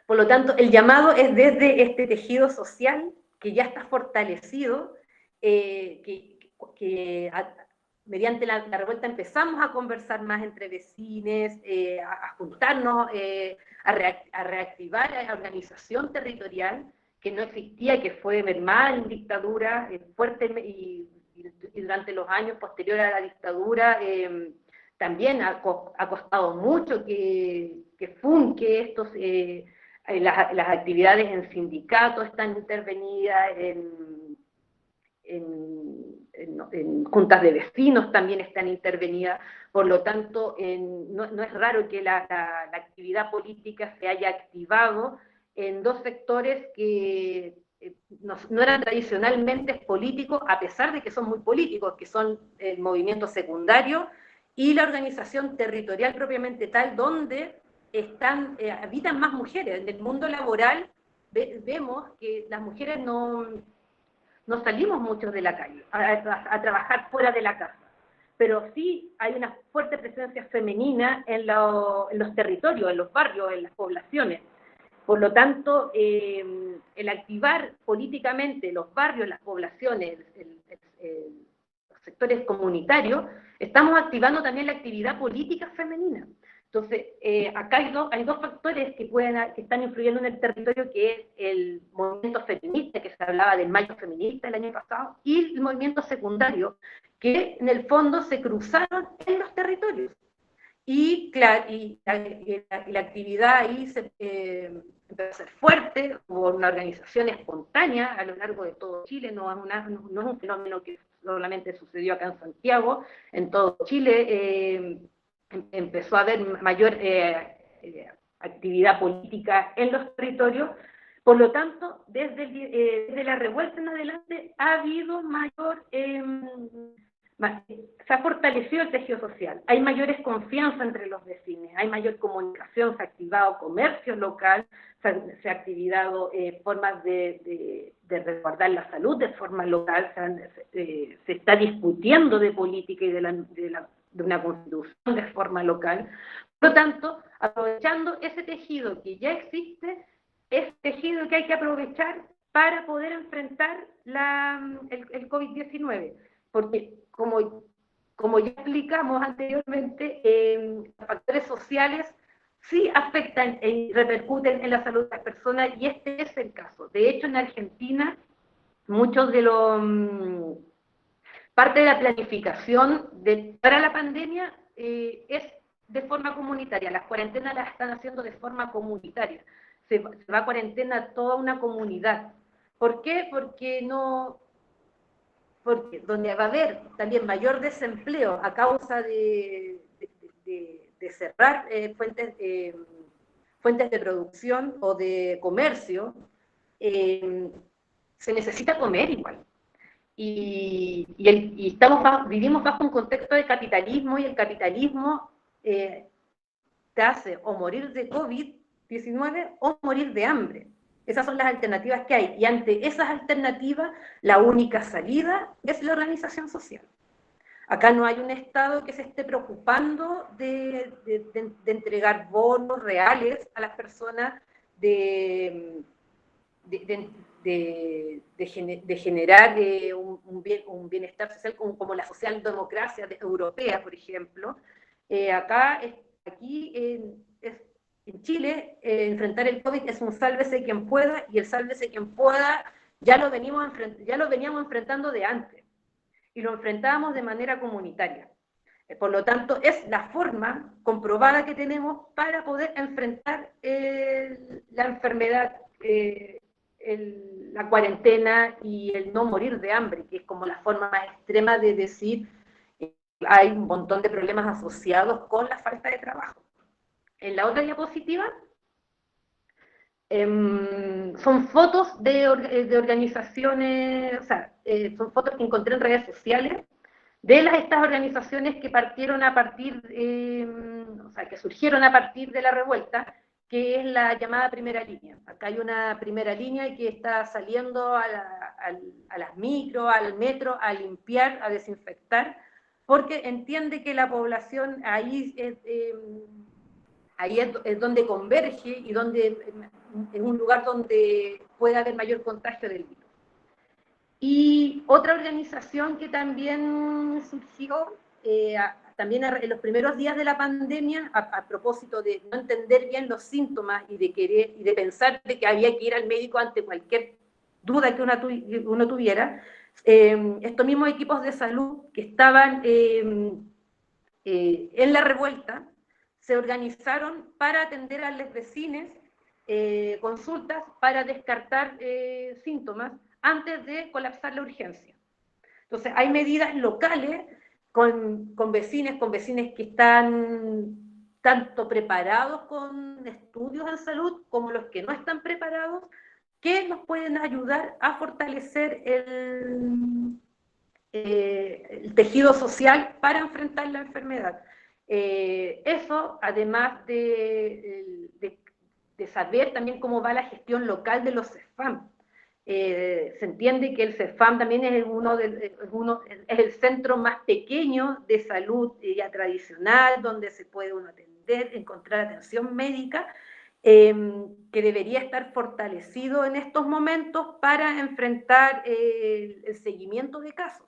Por lo tanto, el llamado es desde este tejido social que ya está fortalecido, mediante la revuelta empezamos a conversar más entre vecinos, a juntarnos, a reactivar la organización territorial que no existía, que fue mermada en dictadura, fuerte, y durante los años posteriores a la dictadura también ha costado mucho que estos... las actividades en sindicatos están intervenidas, en juntas de vecinos también están intervenidas, por lo tanto no es raro que la actividad política se haya activado en dos sectores que no eran tradicionalmente políticos, a pesar de que son muy políticos, que son el movimiento secundario y la organización territorial propiamente tal, donde habitan más mujeres. En el mundo laboral vemos que las mujeres no salimos mucho de la calle a trabajar fuera de la casa, pero sí hay una fuerte presencia femenina en los territorios, en los barrios, en las poblaciones. Por lo tanto, el activar políticamente los barrios, las poblaciones, los sectores comunitarios, estamos activando también la actividad política femenina. Entonces, acá hay dos factores que están influyendo en el territorio, que es el movimiento feminista, que se hablaba del mayo feminista el año pasado, y el movimiento secundario, que en el fondo se cruzaron en los territorios. Y la actividad ahí empezó a ser fuerte, hubo una organización espontánea a lo largo de todo Chile, no es un fenómeno que solamente sucedió acá en Santiago, en todo Chile empezó a haber mayor actividad política en los territorios. Por lo tanto, desde la revuelta en adelante ha habido se ha fortalecido el tejido social, hay mayores confianza entre los vecinos, hay mayor comunicación, se ha activado comercio local, se ha activado formas de resguardar la salud de forma local, se está discutiendo de política y de una constitución de forma local. Por lo tanto, aprovechando ese tejido que ya existe, es tejido que hay que aprovechar para poder enfrentar el COVID-19. Porque, como ya explicamos anteriormente, los factores sociales sí afectan y repercuten en la salud de las personas, y este es el caso. De hecho, en Argentina, muchos de los... parte de la planificación para la pandemia es de forma comunitaria. Las cuarentenas las están haciendo de forma comunitaria. Se va a cuarentena toda una comunidad. ¿Por qué? Porque donde va a haber también mayor desempleo a causa de cerrar fuentes de producción o de comercio, se necesita comer igual. Y vivimos bajo un contexto de capitalismo, y el capitalismo te hace o morir de COVID-19 o morir de hambre. Esas son las alternativas que hay, y ante esas alternativas la única salida es la organización social. Acá no hay un Estado que se esté preocupando de entregar bonos reales a las personas, de generar un bienestar social como la socialdemocracia europea, por ejemplo. Aquí en Chile, enfrentar el COVID es un sálvese quien pueda, y el sálvese quien pueda ya lo veníamos enfrentando de antes, y lo enfrentábamos de manera comunitaria. Por lo tanto, es la forma comprobada que tenemos para poder enfrentar la enfermedad, la cuarentena y el no morir de hambre, que es como la forma más extrema de decir hay un montón de problemas asociados con la falta de trabajo. En la otra diapositiva son fotos de organizaciones, o sea, son fotos que encontré en redes sociales de estas organizaciones que partieron a partir, o sea, que surgieron a partir de la revuelta, que es la llamada primera línea. Acá hay una primera línea que está saliendo a las micros, al metro, a limpiar, a desinfectar porque entiende que la población ahí es donde converge y donde es un lugar donde puede haber mayor contagio del virus. Y otra organización que también surgió, también en los primeros días de la pandemia, a propósito de no entender bien los síntomas y de pensar de que había que ir al médico ante cualquier duda que uno tuviera, estos mismos equipos de salud que estaban en la revuelta, se organizaron para atender a los vecinos, consultas para descartar síntomas antes de colapsar la urgencia. Entonces, hay medidas locales con vecinos que están tanto preparados con estudios en salud como los que no están preparados, que nos pueden ayudar a fortalecer el tejido social para enfrentar la enfermedad. Eso, además de saber también cómo va la gestión local de los CEFAM. Se entiende que el CEFAM también es el centro más pequeño de salud ya tradicional, donde se puede uno atender, encontrar atención médica, que debería estar fortalecido en estos momentos para enfrentar el seguimiento de casos.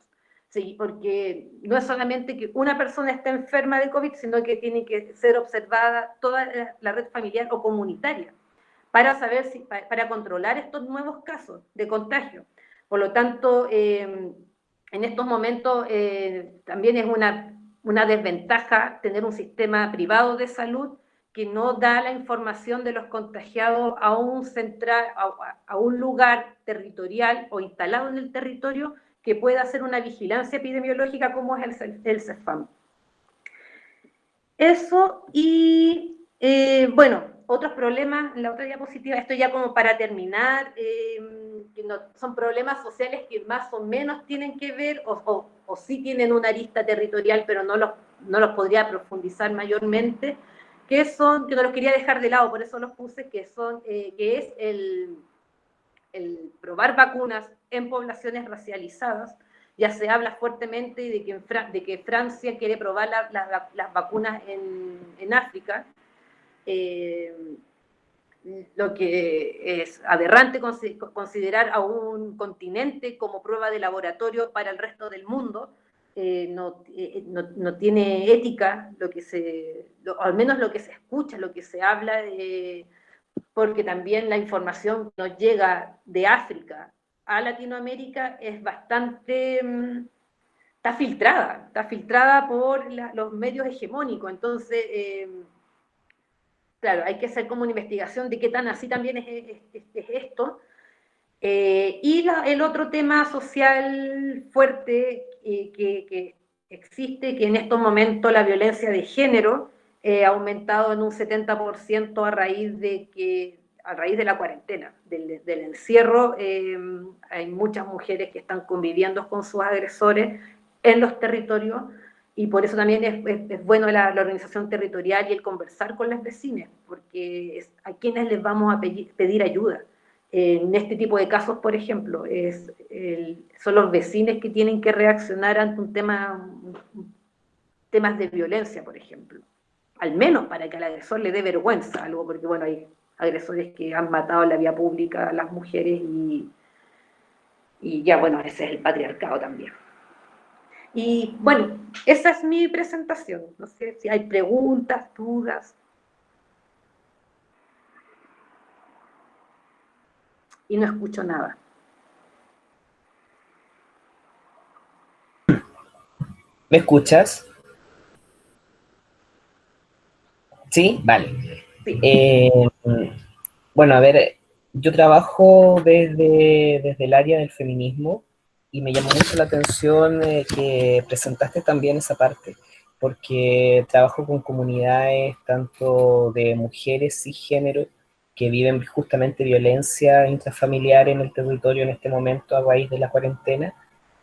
Sí, porque no es solamente que una persona esté enferma de COVID, sino que tiene que ser observada toda la red familiar o comunitaria para saber para controlar estos nuevos casos de contagio. Por lo tanto, en estos momentos también es una desventaja tener un sistema privado de salud que no da la información de los contagiados a un lugar territorial o instalado en el territorio que pueda hacer una vigilancia epidemiológica como es el CEFAM. Eso, y bueno, otros problemas, en la otra diapositiva, esto ya como para terminar, que no, son problemas sociales que más o menos tienen que ver, o sí tienen una arista territorial, pero no los podría profundizar mayormente, que no los quería dejar de lado, por eso los puse, que es el probar vacunas en poblaciones racializadas. Ya se habla fuertemente de que Francia quiere probar las vacunas en África, lo que es aberrante considerar a un continente como prueba de laboratorio para el resto del mundo. No tiene ética, al menos lo que se escucha, lo que se habla, porque también la información que nos llega de África a Latinoamérica es bastante, está filtrada por los medios hegemónicos. Entonces, claro, hay que hacer como una investigación de qué tan así también es esto. Y el otro tema social fuerte que existe, que en estos momentos la violencia de género ha aumentado en un 70% a raíz de la cuarentena, del encierro. Hay muchas mujeres que están conviviendo con sus agresores en los territorios, y por eso también es bueno la organización territorial y el conversar con las vecinas, porque a quienes les vamos a pedir ayuda. En este tipo de casos, por ejemplo, son los vecinos que tienen que reaccionar ante temas de violencia, por ejemplo. Al menos para que al agresor le dé vergüenza algo, porque bueno, hay agresores que han matado en la vía pública a las mujeres y ya, bueno, ese es el patriarcado también. Y bueno, esa es mi presentación. No sé si hay preguntas, dudas. Y no escucho nada. ¿Me escuchas? ¿Sí? Vale. Sí. Bueno, a ver, yo trabajo desde el área del feminismo y me llamó mucho la atención que presentaste también esa parte, porque trabajo con comunidades tanto de mujeres cisgénero que viven justamente violencia intrafamiliar en el territorio en este momento a raíz de la cuarentena,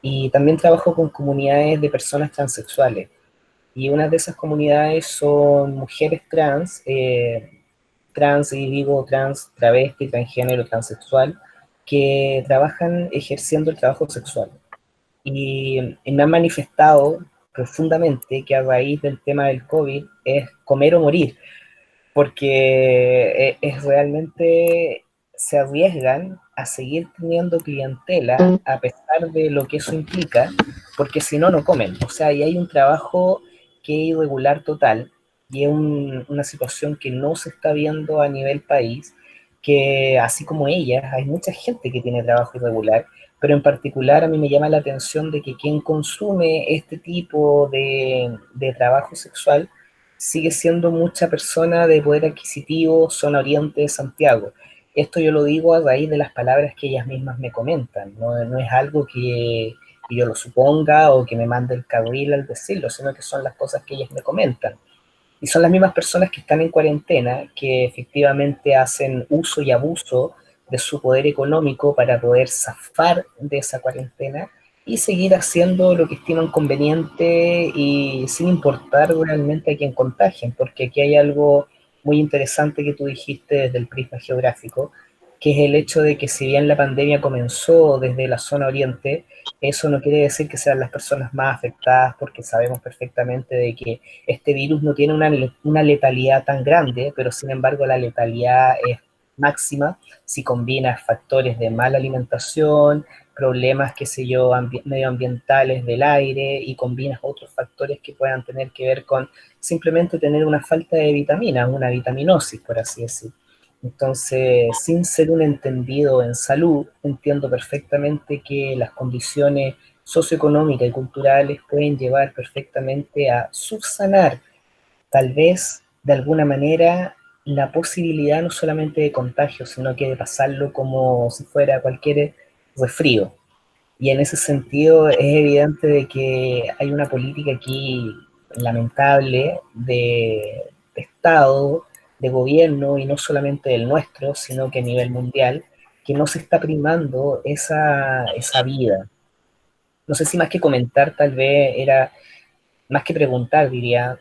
y también trabajo con comunidades de personas transexuales. Y una de esas comunidades son mujeres trans, y digo trans, travesti, transgénero, transexual, que trabajan ejerciendo el trabajo sexual. Y me han manifestado profundamente que a raíz del tema del COVID es comer o morir, porque es realmente se arriesgan a seguir teniendo clientela a pesar de lo que eso implica, porque si no, no comen. O sea, y hay un trabajo que es irregular total y es una situación que no se está viendo a nivel país, que así como ellas, hay mucha gente que tiene trabajo irregular, pero en particular a mí me llama la atención de que quien consume este tipo de trabajo sexual sigue siendo mucha persona de poder adquisitivo, zona oriente de Santiago. Esto yo lo digo a raíz de las palabras que ellas mismas me comentan, no es algo que yo lo suponga o que me mande el carril al decirlo, sino que son las cosas que ellas me comentan. Y son las mismas personas que están en cuarentena, que efectivamente hacen uso y abuso de su poder económico para poder zafar de esa cuarentena y seguir haciendo lo que estiman conveniente y sin importar realmente a quién contagien, porque aquí hay algo muy interesante que tú dijiste desde el prisma geográfico, que es el hecho de que si bien la pandemia comenzó desde la zona oriente, eso no quiere decir que sean las personas más afectadas, porque sabemos perfectamente de que este virus no tiene una letalidad tan grande, pero sin embargo la letalidad es máxima si combinas factores de mala alimentación, problemas, qué sé yo, medioambientales del aire y combinas otros factores que puedan tener que ver con simplemente tener una falta de vitaminas, una vitaminosis, por así decir. Entonces, sin ser un entendido en salud, entiendo perfectamente que las condiciones socioeconómicas y culturales pueden llevar perfectamente a subsanar, tal vez de alguna manera, la posibilidad no solamente de contagio, sino que de pasarlo como si fuera cualquier resfrío. Y en ese sentido es evidente de que hay una política aquí lamentable de Estado, de gobierno, y no solamente del nuestro, sino que a nivel mundial, que no se está primando esa vida. No sé si más que comentar, tal vez era, más que preguntar, diría,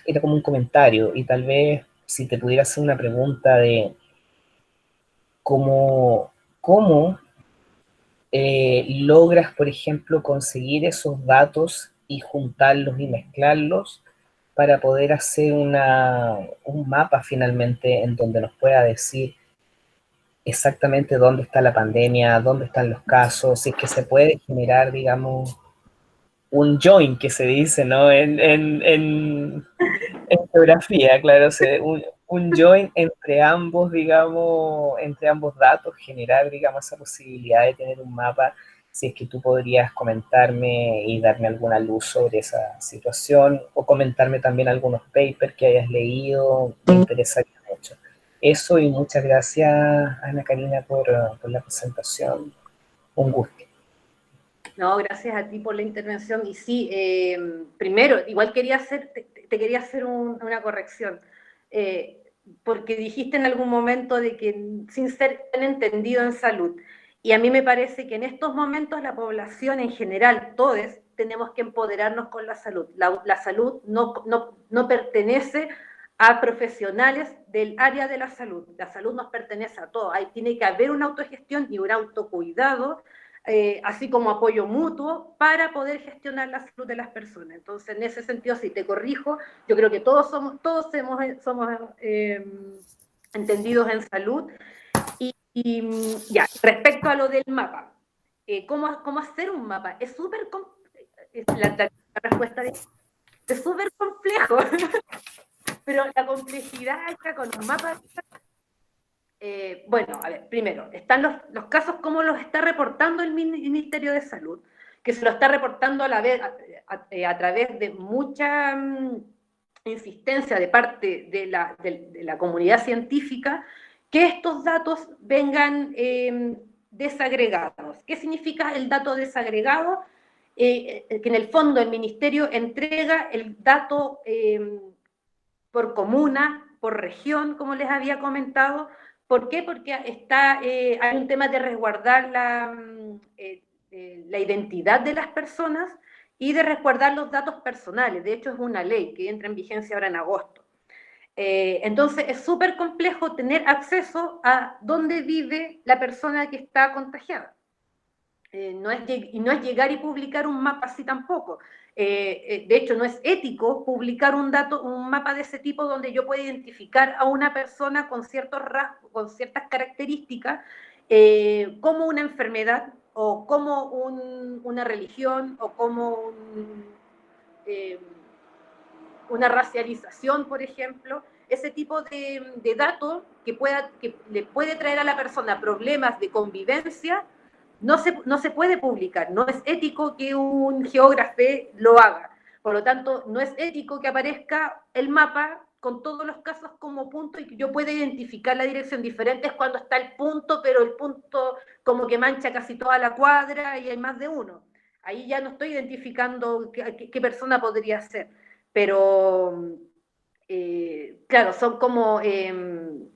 era como un comentario, y tal vez si te pudiera hacer una pregunta de cómo logras, por ejemplo, conseguir esos datos y juntarlos y mezclarlos para poder hacer un mapa finalmente en donde nos pueda decir exactamente dónde está la pandemia, dónde están los casos, si es que se puede generar, digamos, un join que se dice, ¿no? En geografía, claro, un join entre ambos, digamos, entre ambos datos, generar, digamos, esa posibilidad de tener un mapa, si es que tú podrías comentarme y darme alguna luz sobre esa situación, o comentarme también algunos papers que hayas leído, me interesaría mucho. Eso, y muchas gracias, Ana Karina, por la presentación. Un gusto. No, gracias a ti por la intervención. Y sí, primero, igual te quería hacer una corrección, porque dijiste en algún momento de que sin ser tan entendido en salud, y a mí me parece que en estos momentos la población en general, todos, tenemos que empoderarnos con la salud. La salud no pertenece a profesionales del área de la salud. La salud nos pertenece a todos. Ahí tiene que haber una autogestión y un autocuidado, así como apoyo mutuo para poder gestionar la salud de las personas. Entonces, en ese sentido, si te corrijo, yo creo que todos somos entendidos en salud. Y ya, respecto a lo del mapa, ¿cómo hacer un mapa? Es súper la respuesta es súper complejo, pero la complejidad está con los mapas. Bueno, a ver, primero, están los casos, cómo los está reportando el Ministerio de Salud, que se lo está reportando a través de mucha insistencia de parte de la comunidad científica, que estos datos vengan desagregados. ¿Qué significa el dato desagregado? Que en el fondo el Ministerio entrega el dato por comuna, por región, como les había comentado. ¿Por qué? Porque hay un tema de resguardar la identidad de las personas y de resguardar los datos personales. De hecho, es una ley que entra en vigencia ahora en agosto. Entonces, es súper complejo tener acceso a dónde vive la persona que está contagiada. y no es llegar y publicar un mapa así tampoco. De hecho, no es ético publicar un mapa de ese tipo donde yo pueda identificar a una persona con ciertos rasgos, con ciertas características, como una enfermedad, o como una religión, o como eh, una racialización, por ejemplo. Ese tipo de datos que le puede traer a la persona problemas de convivencia, no se puede publicar. No es ético que un geógrafo lo haga. Por lo tanto, no es ético que aparezca el mapa con todos los casos como punto y que yo pueda identificar la dirección. Diferente es cuando está el punto, pero el punto como que mancha casi toda la cuadra y hay más de uno. Ahí ya no estoy identificando qué persona podría ser. Pero claro, son como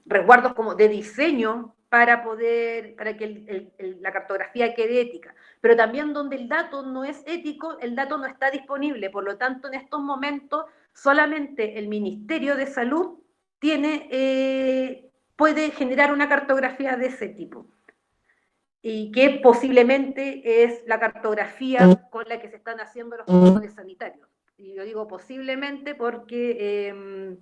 resguardos como de diseño para que la cartografía quede ética. Pero también donde el dato no es ético, el dato no está disponible. Por lo tanto, en estos momentos, solamente el Ministerio de Salud puede generar una cartografía de ese tipo. Y que posiblemente es la cartografía con la que se están haciendo los cordones sanitarios. Y yo digo posiblemente porque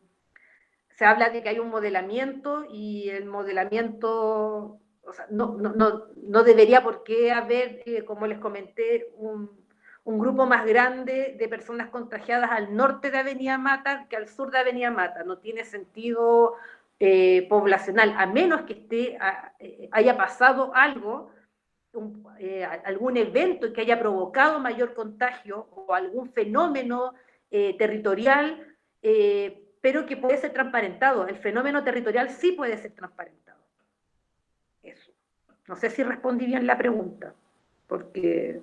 se habla de que hay un modelamiento y el modelamiento, o sea, no debería por qué haber, como les comenté, un grupo más grande de personas contagiadas al norte de Avenida Mata que al sur de Avenida Mata. No tiene sentido poblacional, a menos que haya pasado algo, algún evento que haya provocado mayor contagio o algún fenómeno territorial, pero que puede ser transparentado. El fenómeno territorial sí puede ser transparentado. Eso. No sé si respondí bien la pregunta, porque...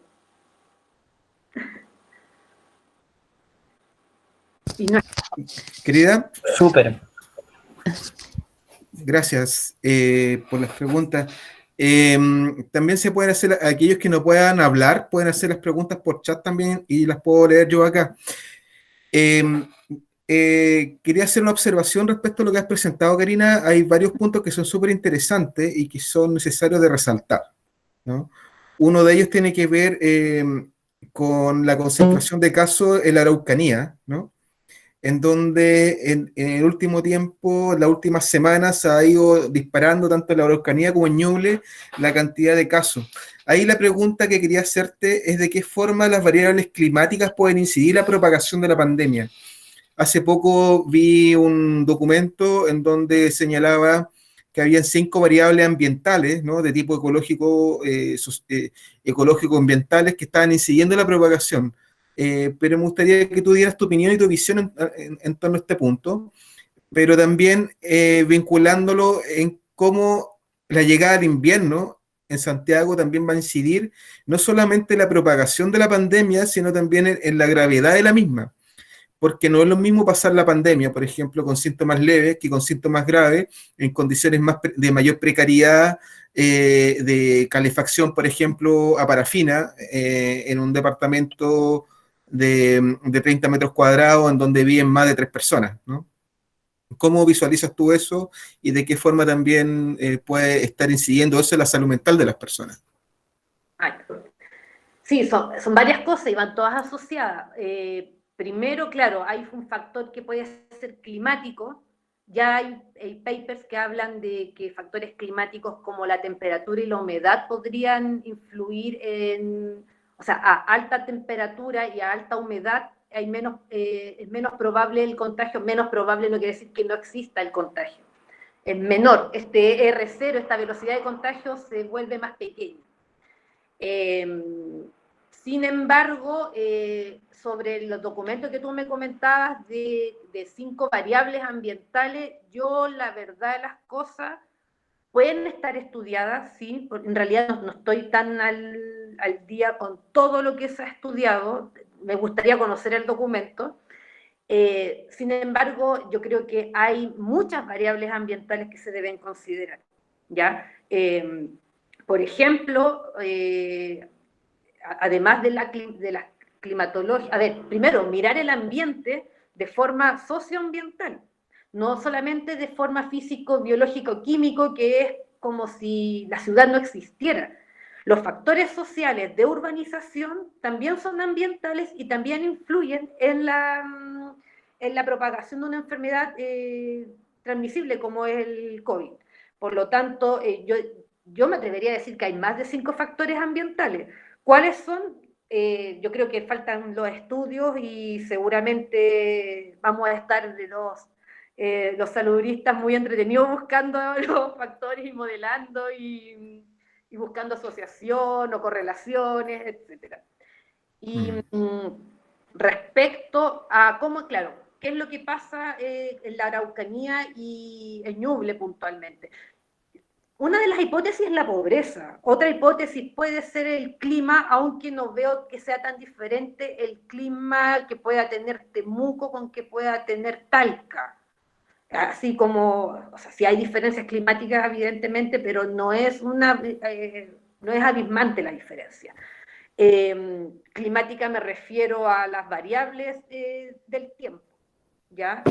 Querida, Súper. gracias por las preguntas. También se pueden hacer, aquellos que no puedan hablar, pueden hacer las preguntas por chat también y las puedo leer yo acá. Quería hacer una observación respecto a lo que has presentado, Karina. Hay varios puntos que son súper interesantes y que son necesarios de resaltar, ¿no? Uno de ellos tiene que ver con la concentración de casos en la Araucanía, ¿no? En donde en el último tiempo, las últimas semanas, se ha ido disparando tanto en la Araucanía como en Ñuble la cantidad de casos. Ahí la pregunta que quería hacerte es de qué forma las variables climáticas pueden incidir en la propagación de la pandemia. Hace poco vi un documento en donde señalaba que habían 5 variables ambientales, ¿no? De tipo ecológico, ecológico-ambientales que estaban incidiendo en la propagación. Pero me gustaría que tú dieras tu opinión y tu visión en torno a este punto, pero también vinculándolo en cómo la llegada del invierno en Santiago también va a incidir no solamente en la propagación de la pandemia, sino también en la gravedad de la misma, porque no es lo mismo pasar la pandemia, por ejemplo, con síntomas leves que con síntomas graves, en condiciones de mayor precariedad, de calefacción, por ejemplo, a parafina, en un departamento de 30 metros cuadrados en donde viven más de 3 personas, ¿no? ¿Cómo visualizas tú eso y de qué forma también puede estar incidiendo eso en la salud mental de las personas? Ay, sí, son varias cosas y van todas asociadas. Primero, claro, hay un factor que puede ser climático. Ya hay papers que hablan de que factores climáticos como la temperatura y la humedad podrían influir o sea, a alta temperatura y a alta humedad es menos probable el contagio. Menos probable no quiere decir que no exista el contagio. Es menor. Este R0, esta velocidad de contagio, se vuelve más pequeña. Sin embargo, sobre los documentos que tú me comentabas de 5 variables ambientales, yo la verdad de las cosas pueden estar estudiadas, sí, en realidad no estoy tan al día con todo lo que se ha estudiado, me gustaría conocer el documento. Sin embargo, yo creo que hay muchas variables ambientales que se deben considerar, ¿ya? Por ejemplo, además de la climatología, a ver, primero, mirar el ambiente de forma socioambiental, no solamente de forma físico, biológico, químico, que es como si la ciudad no existiera. Los factores sociales de urbanización también son ambientales y también influyen en la propagación de una enfermedad transmisible como es el COVID. Por lo tanto, yo me atrevería a decir que hay más de 5 factores ambientales. ¿Cuáles son? Yo creo que faltan los estudios y seguramente vamos a estar de los saludistas muy entretenidos buscando los factores y modelando y buscando asociación o correlaciones, etc. Y respecto a cómo, claro, qué es lo que pasa en la Araucanía y en Ñuble puntualmente. Una de las hipótesis es la pobreza. Otra hipótesis puede ser el clima, aunque no veo que sea tan diferente el clima que pueda tener Temuco con que pueda tener Talca. Así como, o sea, sí hay diferencias climáticas evidentemente, pero no es abismante la diferencia. Climática me refiero a las variables del tiempo, ¿ya?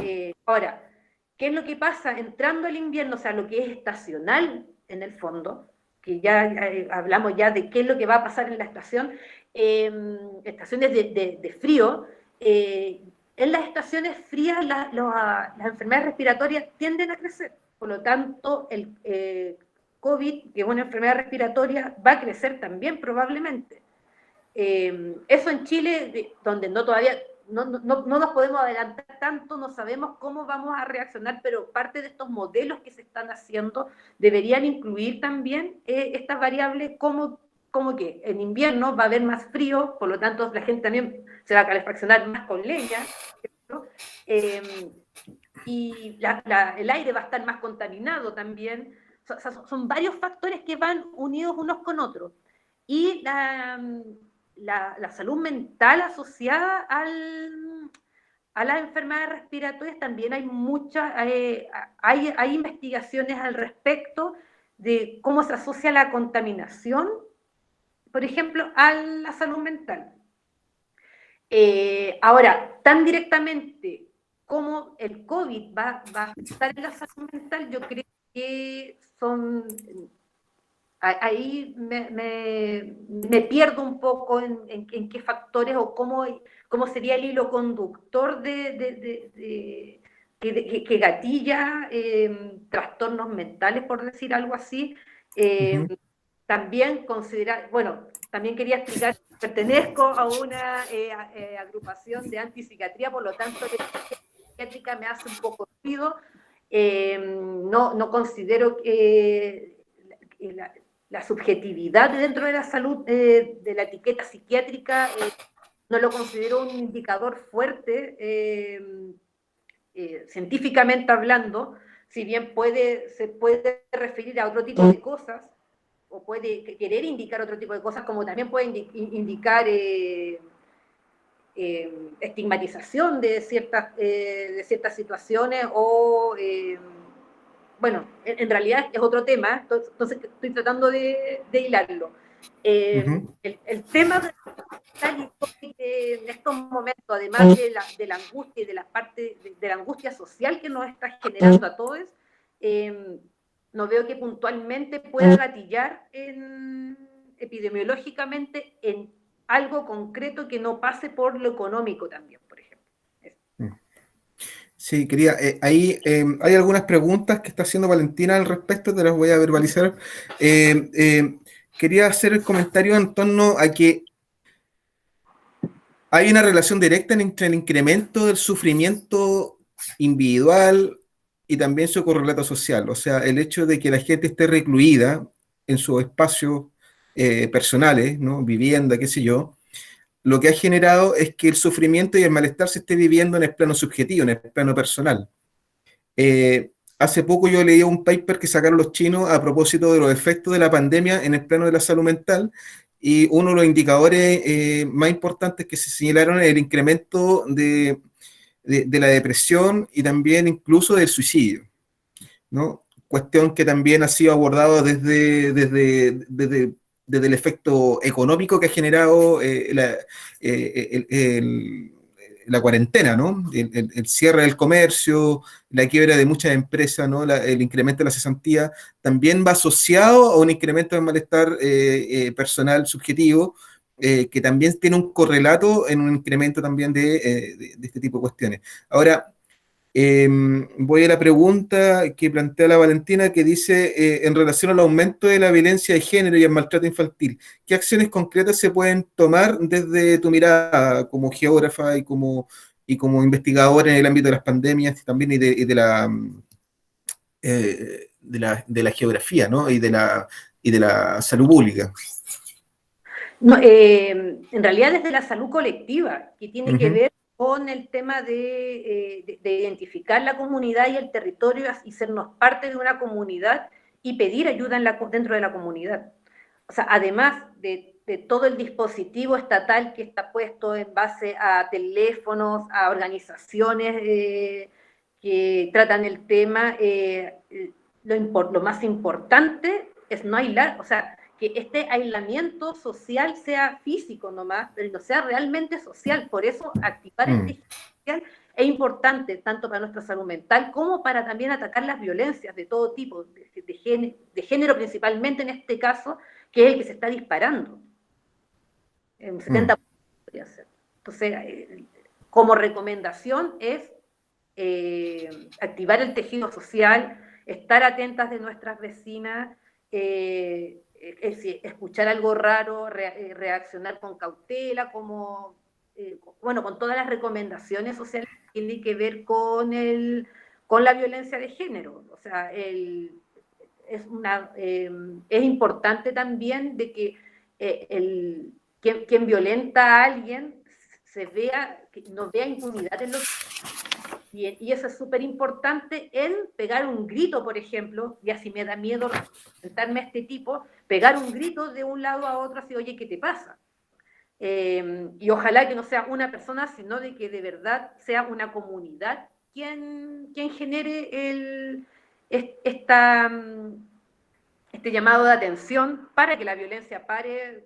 Ahora, ¿qué es lo que pasa entrando el invierno? O sea, lo que es estacional en el fondo, que ya hablamos ya de qué es lo que va a pasar en la estación, estaciones de frío. En las estaciones frías las enfermedades respiratorias tienden a crecer, por lo tanto el COVID, que es una enfermedad respiratoria, va a crecer también probablemente. Eso en Chile, donde todavía no nos podemos adelantar tanto, no sabemos cómo vamos a reaccionar, pero parte de estos modelos que se están haciendo deberían incluir también estas variables como que en invierno va a haber más frío, por lo tanto la gente también se va a calefaccionar más con leña, ¿no? Y el aire va a estar más contaminado también. O sea, son varios factores que van unidos unos con otros. Y la salud mental asociada a las enfermedades respiratorias también hay muchas, hay investigaciones al respecto de cómo se asocia la contaminación, por ejemplo, a la salud mental. Ahora, tan directamente como el COVID va a afectar en la salud mental, yo creo que ahí me pierdo un poco en qué factores o cómo sería el hilo conductor que gatilla trastornos mentales, por decir algo así. También considerar, bueno, también quería explicar, pertenezco a una agrupación de antipsiquiatría, por lo tanto, la psiquiátrica me hace un poco ruido. No considero que la subjetividad dentro de la salud, de la etiqueta psiquiátrica, no lo considero un indicador fuerte, científicamente hablando, si bien se puede referir a otro tipo de cosas, o puede querer indicar otro tipo de cosas, como también puede indicar estigmatización de ciertas situaciones o... bueno, en realidad es otro tema, entonces estoy tratando de hilarlo. El tema en estos momentos, además de la angustia y de la parte de la angustia social que nos está generando a todos, no veo que puntualmente pueda gatillar epidemiológicamente en algo concreto que no pase por lo económico también, por ejemplo. Sí, quería, ahí hay algunas preguntas que está haciendo Valentina al respecto, te las voy a verbalizar. Quería hacer el comentario en torno a que hay una relación directa entre el incremento del sufrimiento individual y también su correlato social. O sea, el hecho de que la gente esté recluida en sus espacios personales, ¿no? Vivienda, qué sé yo, lo que ha generado es que el sufrimiento y el malestar se esté viviendo en el plano subjetivo, en el plano personal. Hace poco yo leí un paper que sacaron los chinos a propósito de los efectos de la pandemia en el plano de la salud mental, y uno de los indicadores más importantes que se señalaron es el incremento de la depresión y también incluso del suicidio, ¿no? Cuestión que también ha sido abordado desde el efecto económico que ha generado la cuarentena, ¿no? El cierre del comercio, la quiebra de muchas empresas, ¿no? El incremento de la cesantía, también va asociado a un incremento del malestar personal subjetivo, que también tiene un correlato en un incremento también de este tipo de cuestiones. Ahora, voy a la pregunta que plantea la Valentina, que dice, en relación al aumento de la violencia de género y el maltrato infantil, ¿qué acciones concretas se pueden tomar desde tu mirada como geógrafa y como investigadora en el ámbito de las pandemias también de la geografía, ¿no? Y de la salud pública? No, en realidad desde la salud colectiva, que tiene que Ujú. ver con el tema de identificar la comunidad y el territorio y sernos parte de una comunidad y pedir ayuda dentro de la comunidad. O sea, además de todo el dispositivo estatal que está puesto en base a teléfonos, a organizaciones que tratan el tema, lo más importante es no aislar, o sea, que este aislamiento social sea físico nomás, pero no sea realmente social. Por eso activar el Mm. tejido social es importante, tanto para nuestra salud mental como para también atacar las violencias de todo tipo, de género principalmente en este caso, que es el que se está disparando. Un 70% podría ser. Entonces, como recomendación es activar el tejido social, estar atentas de nuestras vecinas, escuchar algo raro, reaccionar con cautela, bueno, con todas las recomendaciones sociales que tienen que ver con la violencia de género. O sea, es importante también de que quien violenta a alguien no vea impunidad en lo y eso es súper importante en pegar un grito, por ejemplo, ya si me da miedo enfrentarme a este tipo, pegar un grito de un lado a otro así, oye, ¿qué te pasa? Y ojalá que no sea una persona, sino de que de verdad sea una comunidad quien genere esta, este llamado de atención para que la violencia pare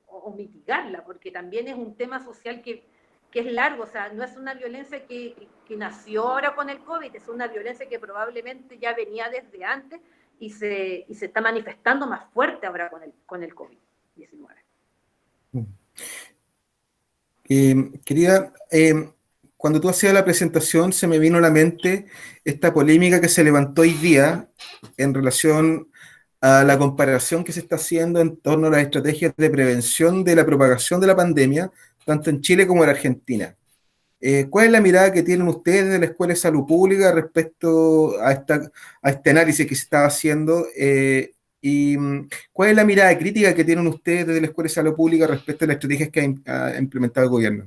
o mitigarla, porque también es un tema social que es largo, o sea, no es una violencia que nació ahora con el COVID, es una violencia que probablemente ya venía desde antes y se está manifestando más fuerte ahora con el COVID-19. Querida, cuando tú hacías la presentación se me vino a la mente esta polémica que se levantó hoy día en relación a la comparación que se está haciendo en torno a las estrategias de prevención de la propagación de la pandemia, tanto en Chile como en Argentina. ¿Cuál es la mirada que tienen ustedes de la Escuela de Salud Pública respecto a este análisis que se estaba haciendo? ¿Y cuál es la mirada crítica que tienen ustedes desde la Escuela de Salud Pública respecto a las estrategias que ha implementado el gobierno?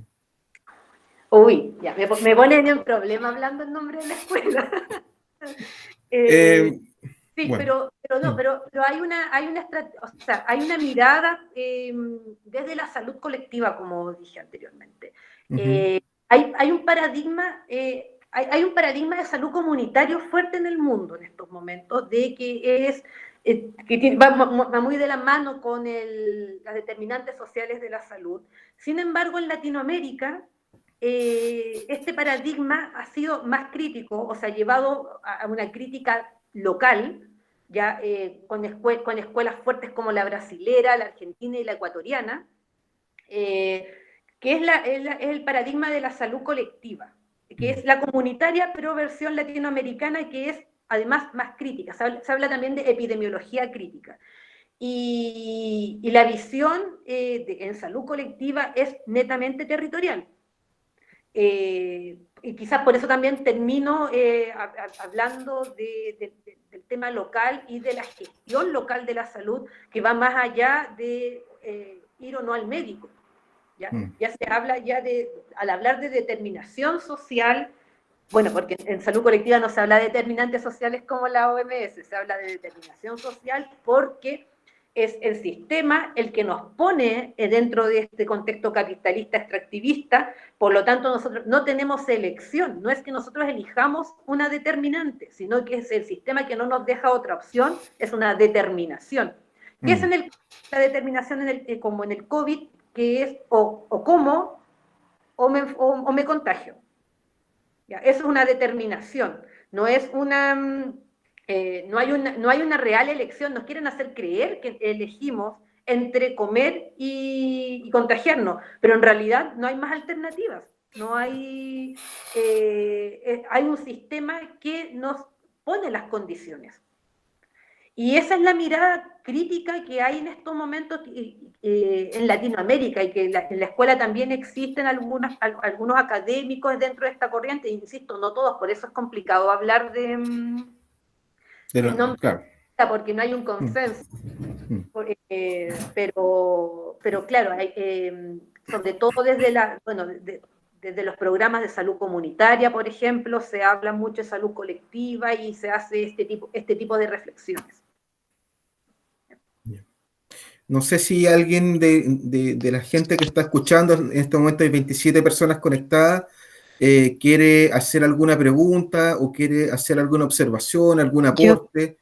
Uy, ya me ponen en problema hablando el nombre de la escuela. Eh, Sí, bueno. pero o sea, hay una mirada desde la salud colectiva, como dije anteriormente. Ujú. Hay un paradigma, hay un paradigma de salud comunitario fuerte en el mundo en estos momentos, de que va muy de la mano con las determinantes sociales de la salud. Sin embargo, en Latinoamérica, este paradigma ha sido más crítico, o sea, llevado a una crítica local, ya con escuelas fuertes como la brasilera, la argentina y la ecuatoriana, que es el paradigma de la salud colectiva, que es la comunitaria pero versión latinoamericana, que es además más crítica. Se habla también de epidemiología crítica. Y la visión en salud colectiva es netamente territorial. Y quizás por eso también termino hablando del tema local y de la gestión local de la salud, que va más allá de ir o no al médico. Ya se habla al hablar de determinación social, bueno, porque en salud colectiva no se habla de determinantes sociales como la OMS, se habla de determinación social porque es el sistema el que nos pone dentro de este contexto capitalista extractivista, por lo tanto nosotros no tenemos elección, no es que nosotros elijamos una determinante, sino que es el sistema que no nos deja otra opción, es una determinación. ¿Qué es la determinación como en el COVID? Que es o cómo o me contagio. ¿Ya? Eso es una determinación, no es una, no hay una real elección, nos quieren hacer creer que elegimos entre comer y contagiarnos, pero en realidad no hay más alternativas, no hay, hay un sistema que nos pone las condiciones. Y esa es la mirada crítica que hay en estos momentos en Latinoamérica y que en la escuela también existen algunos académicos dentro de esta corriente, insisto, no todos, por eso es complicado hablar en nombre Claro. porque no hay un Mm, consenso. mm. Pero claro, sobre todo desde los programas de salud comunitaria, por ejemplo, se habla mucho de salud colectiva y se hace este tipo de reflexiones. No sé si alguien de la gente que está escuchando, en este momento hay 27 personas conectadas, quiere hacer alguna pregunta o quiere hacer alguna observación, algún Yo, aporte.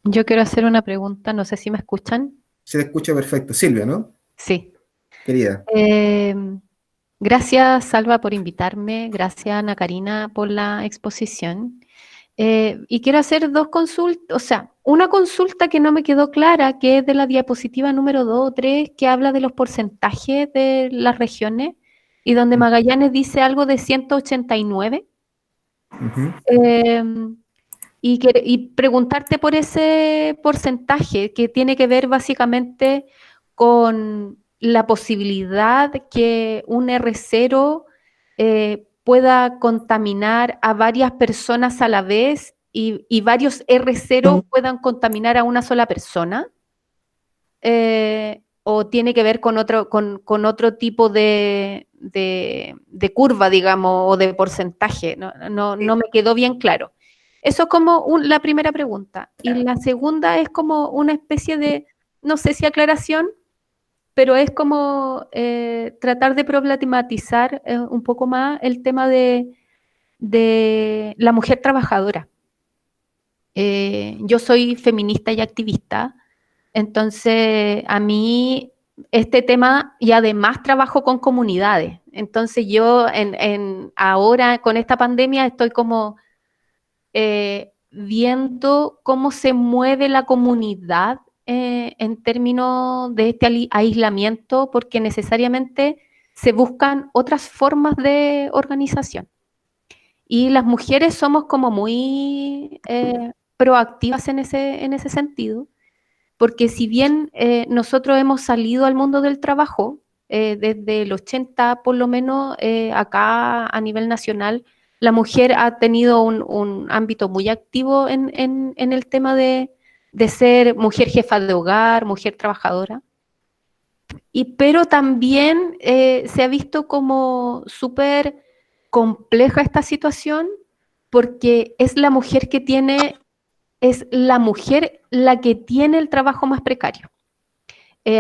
yo quiero hacer una pregunta, no sé si me escuchan. Se le escucha perfecto. Silvia, ¿no? Sí. Querida. Eh, Gracias, Salva, por invitarme. Gracias, Ana Karina, por la exposición. Y quiero hacer dos consultas, o sea, una consulta que no me quedó clara, que es de la diapositiva número 2 o 3, que habla de los porcentajes de las regiones y donde Magallanes dice algo de 189. Ujú. Eh, y preguntarte por ese porcentaje que tiene que ver básicamente con la posibilidad que un R0 pueda contaminar a varias personas a la vez y varios R0 puedan contaminar a una sola persona. O tiene que ver con otro tipo de curva, digamos, o de porcentaje. No me quedó bien claro. Eso es como la primera pregunta. Y la segunda es como una especie de, no sé si aclaración, pero es como tratar de problematizar un poco más el tema de la mujer trabajadora. Yo soy feminista y activista, entonces a mí este tema, y además trabajo con comunidades. Entonces yo ahora con esta pandemia estoy como viendo cómo se mueve la comunidad en términos de este aislamiento, porque necesariamente se buscan otras formas de organización. Y las mujeres somos como muy proactivas en ese sentido, porque si bien nosotros hemos salido al mundo del trabajo, desde el 80 por lo menos, acá a nivel nacional, la mujer ha tenido un ámbito muy activo en el tema de ser mujer jefa de hogar, mujer trabajadora. Pero también se ha visto como súper compleja esta situación porque es la mujer la que tiene el trabajo más precario.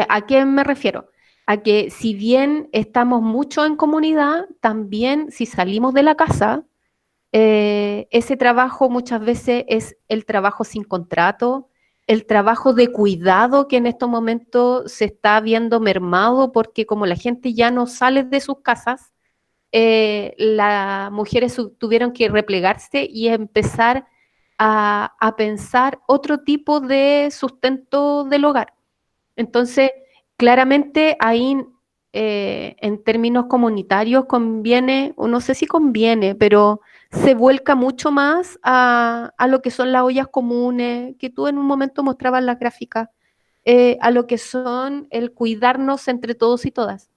¿A qué me refiero? A que si bien estamos mucho en comunidad, también si salimos de la casa, ese trabajo muchas veces es el trabajo sin contrato, el trabajo de cuidado que en estos momentos se está viendo mermado porque como la gente ya no sale de sus casas, las mujeres tuvieron que replegarse y empezar a pensar otro tipo de sustento del hogar. Entonces, claramente ahí, en términos comunitarios, conviene, o no sé si conviene, pero se vuelca mucho más a lo que son las ollas comunes, que tú en un momento mostrabas las gráficas, a lo que son el cuidarnos entre todos y todas.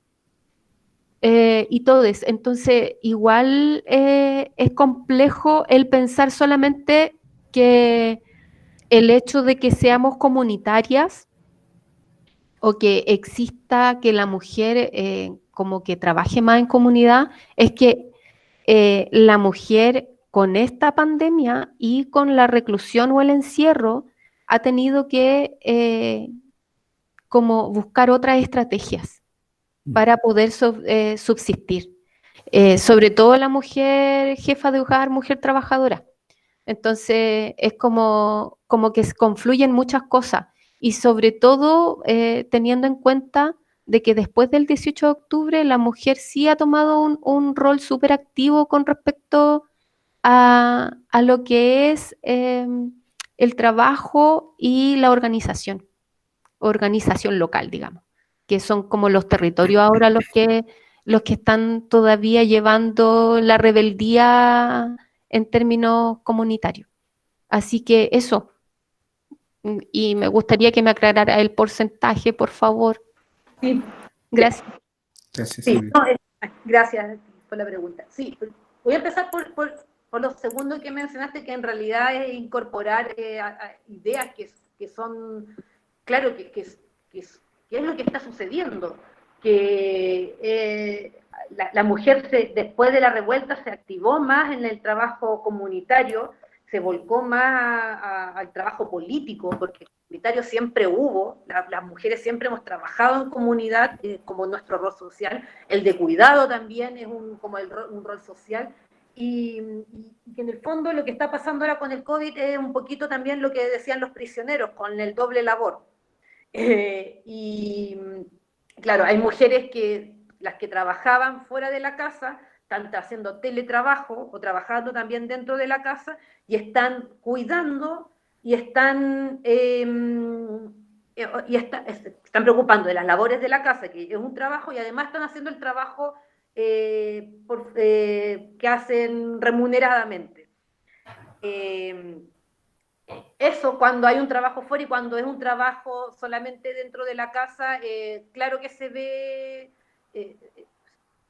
Y todes. Entonces, igual es complejo el pensar solamente que el hecho de que seamos comunitarias o que exista que la mujer como que trabaje más en comunidad, es que la mujer con esta pandemia y con la reclusión o el encierro ha tenido que como buscar otras estrategias para poder subsistir. Sobre todo la mujer jefa de hogar, mujer trabajadora. Entonces es como que confluyen muchas cosas y sobre todo teniendo en cuenta de que después del 18 de octubre la mujer sí ha tomado un rol súper activo con respecto a lo que es el trabajo y la organización local, digamos, que son como los territorios ahora los que están todavía llevando la rebeldía en términos comunitarios. Así que eso, y me gustaría que me aclarara el porcentaje, por favor. Sí, Gracias. Gracias, sí, Silvia. no, gracias por la pregunta. Sí, voy a empezar por lo segundo que mencionaste, que en realidad es incorporar ideas que son, claro, que es lo que está sucediendo, que la mujer después de la revuelta se activó más en el trabajo comunitario, se volcó más al trabajo político, porque comunitario siempre hubo, las mujeres siempre hemos trabajado en comunidad como nuestro rol social, el de cuidado también es un rol social, y que en el fondo lo que está pasando ahora con el COVID es un poquito también lo que decían los prisioneros, con el doble labor. Y claro, hay mujeres las que trabajaban fuera de la casa, están haciendo teletrabajo o trabajando también dentro de la casa y están cuidando y están preocupando de las labores de la casa, que es un trabajo, y además están haciendo el trabajo que hacen remuneradamente. Eso cuando hay un trabajo fuera, y cuando es un trabajo solamente dentro de la casa, claro que se ve,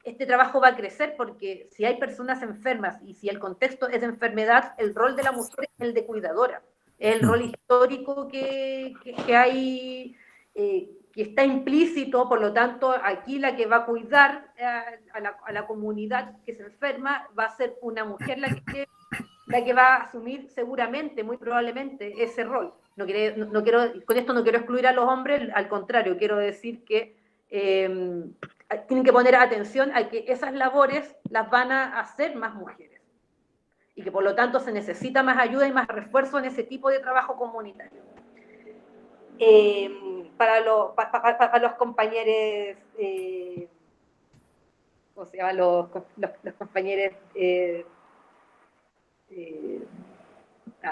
este trabajo va a crecer, porque si hay personas enfermas y si el contexto es de enfermedad, el rol de la mujer es el de cuidadora, es el rol histórico que hay, que está implícito. Por lo tanto, aquí la que va a cuidar a la comunidad que se enferma va a ser una mujer la que va a asumir seguramente, muy probablemente, ese rol. No quiero, con esto no quiero excluir a los hombres, al contrario, quiero decir que tienen que poner atención a que esas labores las van a hacer más mujeres, y que por lo tanto se necesita más ayuda y más refuerzo en ese tipo de trabajo comunitario. Para los compañeros, o sea, los compañeros...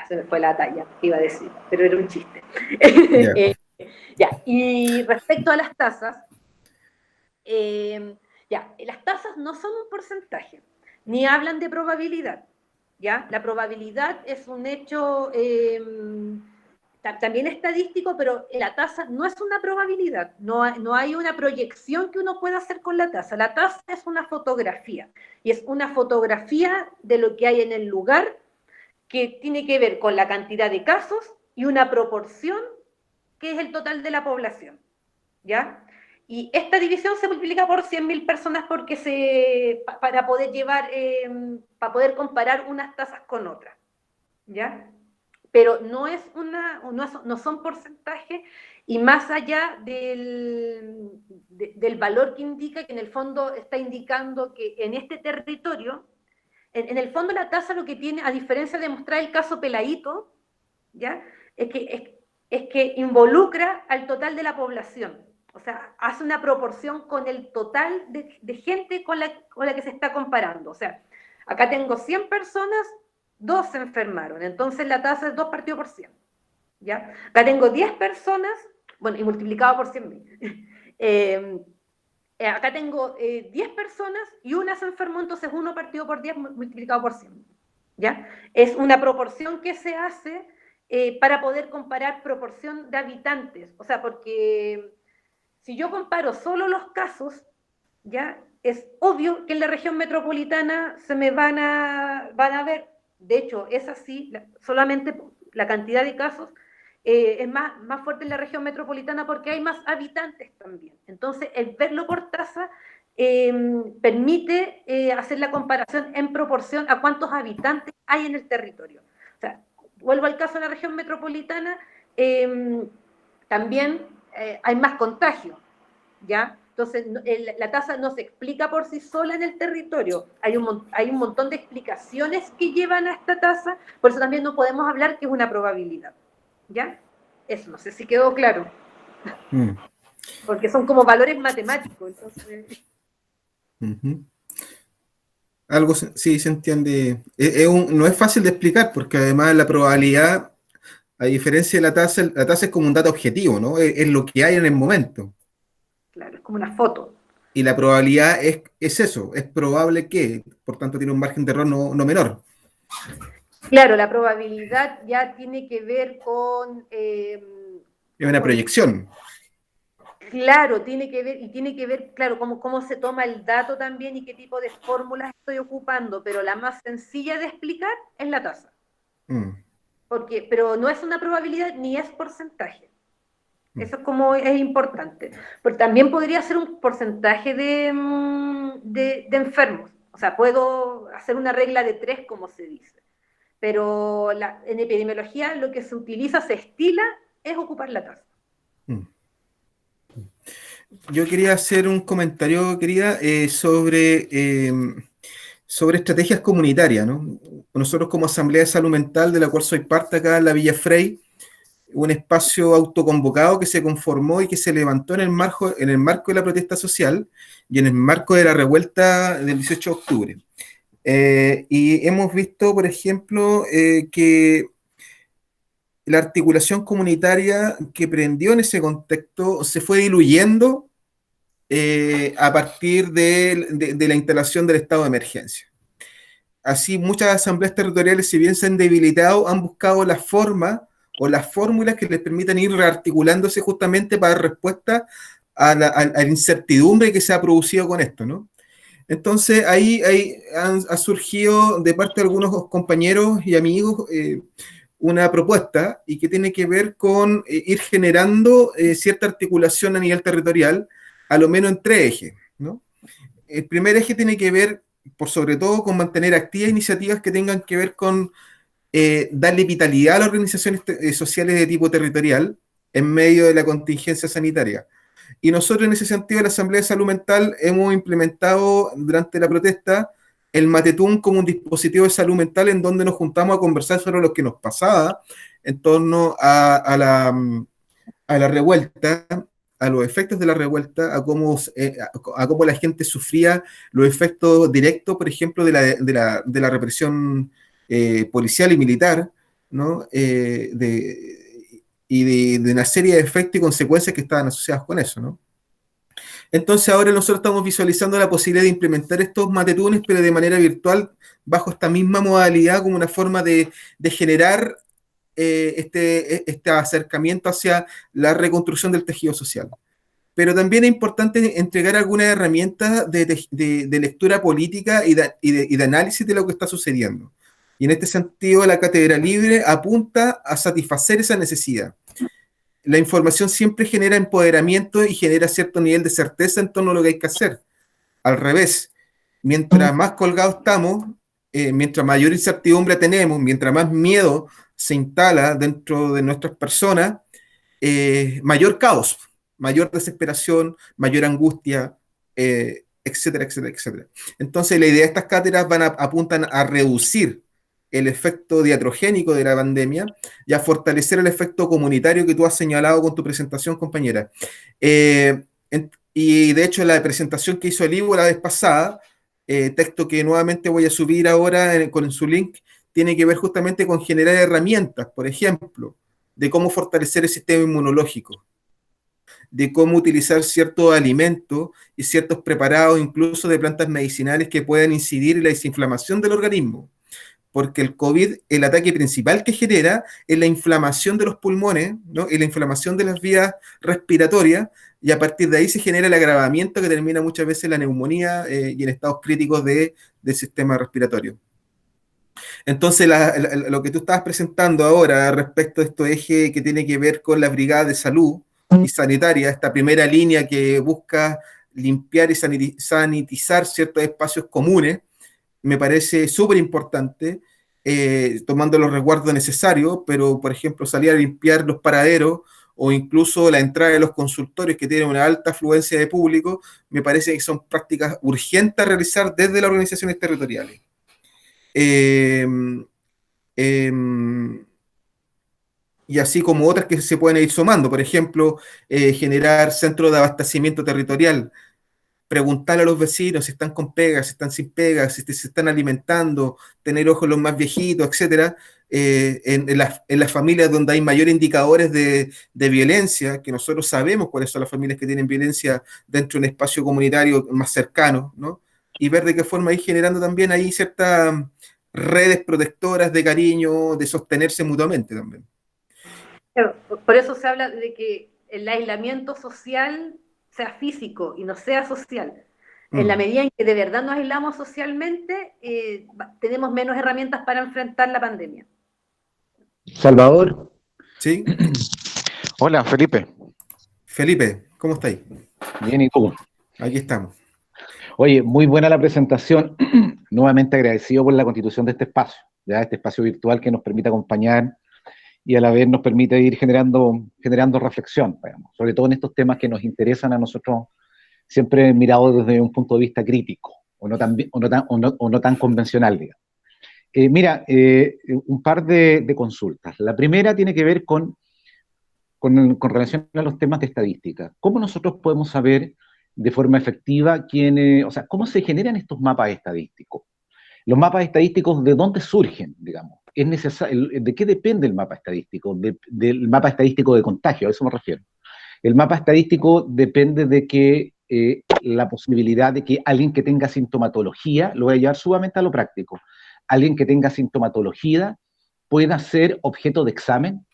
se me fue la talla que iba a decir, pero era un chiste. Yeah. Ya, y respecto a las tasas, las tasas no son un porcentaje, ni hablan de probabilidad, ¿ya? La probabilidad es un hecho también estadístico, pero la tasa no es una probabilidad, no hay una proyección que uno pueda hacer con la tasa. La tasa es una fotografía, y es una fotografía de lo que hay en el lugar, que tiene que ver con la cantidad de casos y una proporción que es el total de la población, ¿ya? Y esta división se multiplica por 100.000 personas para poder para poder comparar unas tasas con otras, ¿ya? Pero no son porcentajes, y más allá del valor que indica, que en el fondo está indicando que en este territorio, en el fondo la tasa lo que tiene, a diferencia de mostrar el caso Peladito, ¿ya? Es que involucra al total de la población. O sea, hace una proporción con el total de gente con la que se está comparando. O sea, acá tengo 100 personas, 2 se enfermaron, entonces la tasa es 2 partido por 100. ¿Ya? Acá tengo 10 personas, bueno, y multiplicado por 100.000. Acá tengo 10 personas y una se enfermó, entonces 1 partido por 10 multiplicado por 100. ¿Ya? Es una proporción que se hace para poder comparar proporción de habitantes. O sea, porque si yo comparo solo los casos, ¿ya? Es obvio que en la región metropolitana se me van a ver, de hecho, es así, solamente la cantidad de casos es más fuerte en la región metropolitana porque hay más habitantes también. Entonces, el verlo por tasa permite hacer la comparación en proporción a cuántos habitantes hay en el territorio. O sea, vuelvo al caso de la región metropolitana, también hay más contagio, ¿ya? Entonces, la tasa no se explica por sí sola en el territorio. Hay un montón de explicaciones que llevan a esta tasa, por eso también no podemos hablar que es una probabilidad, ¿ya? Eso, no sé si quedó claro. porque son como valores matemáticos, entonces... Ujú. Algo sí se entiende. No es fácil de explicar porque además la probabilidad, a diferencia de la tasa es como un dato objetivo, ¿no? Es lo que hay en el momento. Claro, es como una foto. Y la probabilidad es eso, es probable que, por tanto tiene un margen de error no menor. Claro, la probabilidad ya tiene que ver Es una proyección. claro, tiene que ver, claro, cómo se toma el dato también y qué tipo de fórmulas estoy ocupando, pero la más sencilla de explicar es la tasa. Mm, Pero no es una probabilidad ni es porcentaje. mm. Eso es importante. Porque también podría ser un porcentaje de enfermos. O sea, puedo hacer una regla de 3, como se dice. Pero en epidemiología lo que se utiliza, se estila, es ocupar la tasa. Mm. Yo quería hacer un comentario, querida, sobre estrategias comunitarias, ¿no? Nosotros como Asamblea de Salud Mental, de la cual soy parte acá en la Villa Frey, un espacio autoconvocado que se conformó y que se levantó en el marco de la protesta social y en el marco de la revuelta del 18 de octubre. Y hemos visto, por ejemplo, que la articulación comunitaria que prendió en ese contexto se fue diluyendo a partir de la instalación del estado de emergencia. Así, muchas asambleas territoriales, si bien se han debilitado, han buscado la forma o las fórmulas que les permitan ir rearticulándose justamente para dar respuesta a la incertidumbre que se ha producido con esto, ¿no? Entonces, ahí ha surgido de parte de algunos compañeros y amigos una propuesta y que tiene que ver con ir generando cierta articulación a nivel territorial, a lo menos en 3 ejes, ¿no? El primer eje tiene que ver, por sobre todo, con mantener activas iniciativas que tengan que ver con darle vitalidad a las organizaciones sociales de tipo territorial en medio de la contingencia sanitaria. Y nosotros en ese sentido, en la Asamblea de Salud Mental, hemos implementado durante la protesta el Matetún como un dispositivo de salud mental en donde nos juntamos a conversar sobre lo que nos pasaba en torno a la revuelta, a los efectos de la revuelta, a cómo la gente sufría los efectos directos, por ejemplo, de la represión policial y militar, ¿no? Y de una serie de efectos y consecuencias que estaban asociados con eso, ¿no? Entonces ahora nosotros estamos visualizando la posibilidad de implementar estos matetunes, pero de manera virtual, bajo esta misma modalidad, como una forma de generar este acercamiento hacia la reconstrucción del tejido social. Pero también es importante entregar algunas herramientas de lectura política y de análisis de lo que está sucediendo. Y en este sentido, la Cátedra Libre apunta a satisfacer esa necesidad. La información siempre genera empoderamiento y genera cierto nivel de certeza en torno a lo que hay que hacer. Al revés, mientras más colgados estamos, mientras mayor incertidumbre tenemos, mientras más miedo se instala dentro de nuestras personas, mayor caos, mayor desesperación, mayor angustia, etcétera, etcétera, etcétera. Entonces, la idea de estas cátedras apuntan a reducir el efecto diatrogénico de la pandemia y a fortalecer el efecto comunitario que tú has señalado con tu presentación, compañera. Y de hecho, la presentación que hizo el Ivo la vez pasada, texto que nuevamente voy a subir ahora con su link, tiene que ver justamente con generar herramientas, por ejemplo, de cómo fortalecer el sistema inmunológico, de cómo utilizar ciertos alimentos y ciertos preparados, incluso de plantas medicinales que puedan incidir en la desinflamación del organismo. Porque el COVID, el ataque principal que genera es la inflamación de los pulmones, ¿no? Y la inflamación de las vías respiratorias, y a partir de ahí se genera el agravamiento que termina muchas veces en la neumonía y en estados críticos del sistema respiratorio. Entonces, lo que tú estabas presentando ahora respecto a este eje que tiene que ver con la brigada de salud y sanitaria, esta primera línea que busca limpiar y sanitizar ciertos espacios comunes, me parece súper importante, tomando los resguardos necesarios, pero, por ejemplo, salir a limpiar los paraderos o incluso la entrada de los consultorios que tienen una alta afluencia de público, me parece que son prácticas urgentes a realizar desde las organizaciones territoriales. Eh, eh, y así como otras que se pueden ir sumando. Por ejemplo, generar centros de abastecimiento territorial, preguntarle a los vecinos si están con pega, si están sin pega, si se están alimentando, tener ojos en los más viejitos, etcétera, en las familias donde hay mayores indicadores de violencia, que nosotros sabemos cuáles son las familias que tienen violencia dentro de un espacio comunitario más cercano, ¿no? Y ver de qué forma ir generando también ahí ciertas redes protectoras de cariño, de sostenerse mutuamente también. Claro, por eso se habla de que el aislamiento social sea físico y no sea social. En la medida en que de verdad nos aislamos socialmente, tenemos menos herramientas para enfrentar la pandemia. Salvador. ¿Sí? Hola, Felipe. Felipe, ¿cómo estáis? Bien, ¿y tú? Aquí estamos. Oye, muy buena la presentación. Nuevamente agradecido por la constitución de este espacio, ya este espacio virtual que nos permite acompañar y a la vez nos permite ir generando reflexión, digamos, sobre todo en estos temas que nos interesan a nosotros, siempre mirados desde un punto de vista crítico, o no tan convencional, digamos. Mira, un par de consultas. La primera tiene que ver con relación a los temas de estadística. ¿Cómo nosotros podemos saber de forma efectiva o sea, cómo se generan estos mapas estadísticos? Los mapas estadísticos, ¿de dónde surgen, digamos? ¿De qué depende el mapa estadístico? Del mapa estadístico de contagio, a eso me refiero. El mapa estadístico depende de que la posibilidad de que alguien que tenga sintomatología, lo voy a llevar sumamente a lo práctico, alguien que tenga sintomatología pueda ser objeto de examen.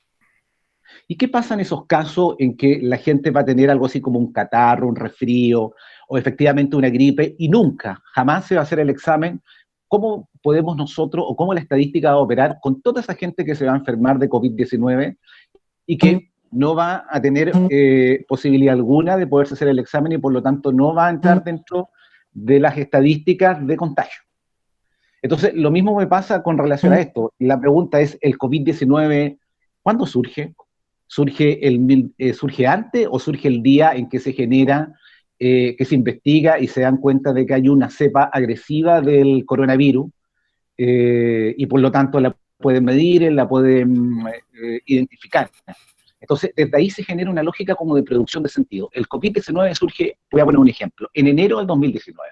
¿Y qué pasa en esos casos en que la gente va a tener algo así como un catarro, un resfrío, o efectivamente una gripe, y nunca, jamás se va a hacer el examen? ¿Cómo podemos nosotros, o cómo la estadística va a operar con toda esa gente que se va a enfermar de COVID-19 y que no va a tener posibilidad alguna de poderse hacer el examen y por lo tanto no va a entrar dentro de las estadísticas de contagio? Entonces, lo mismo me pasa con relación a esto. La pregunta es, ¿el COVID-19 cuándo surge? ¿Surge antes o surge el día en que se genera, que se investiga y se dan cuenta de que hay una cepa agresiva del coronavirus y por lo tanto la pueden medir, la pueden identificar? Entonces, desde ahí se genera una lógica como de producción de sentido. El COVID-19 surge, voy a poner un ejemplo, en enero del 2019.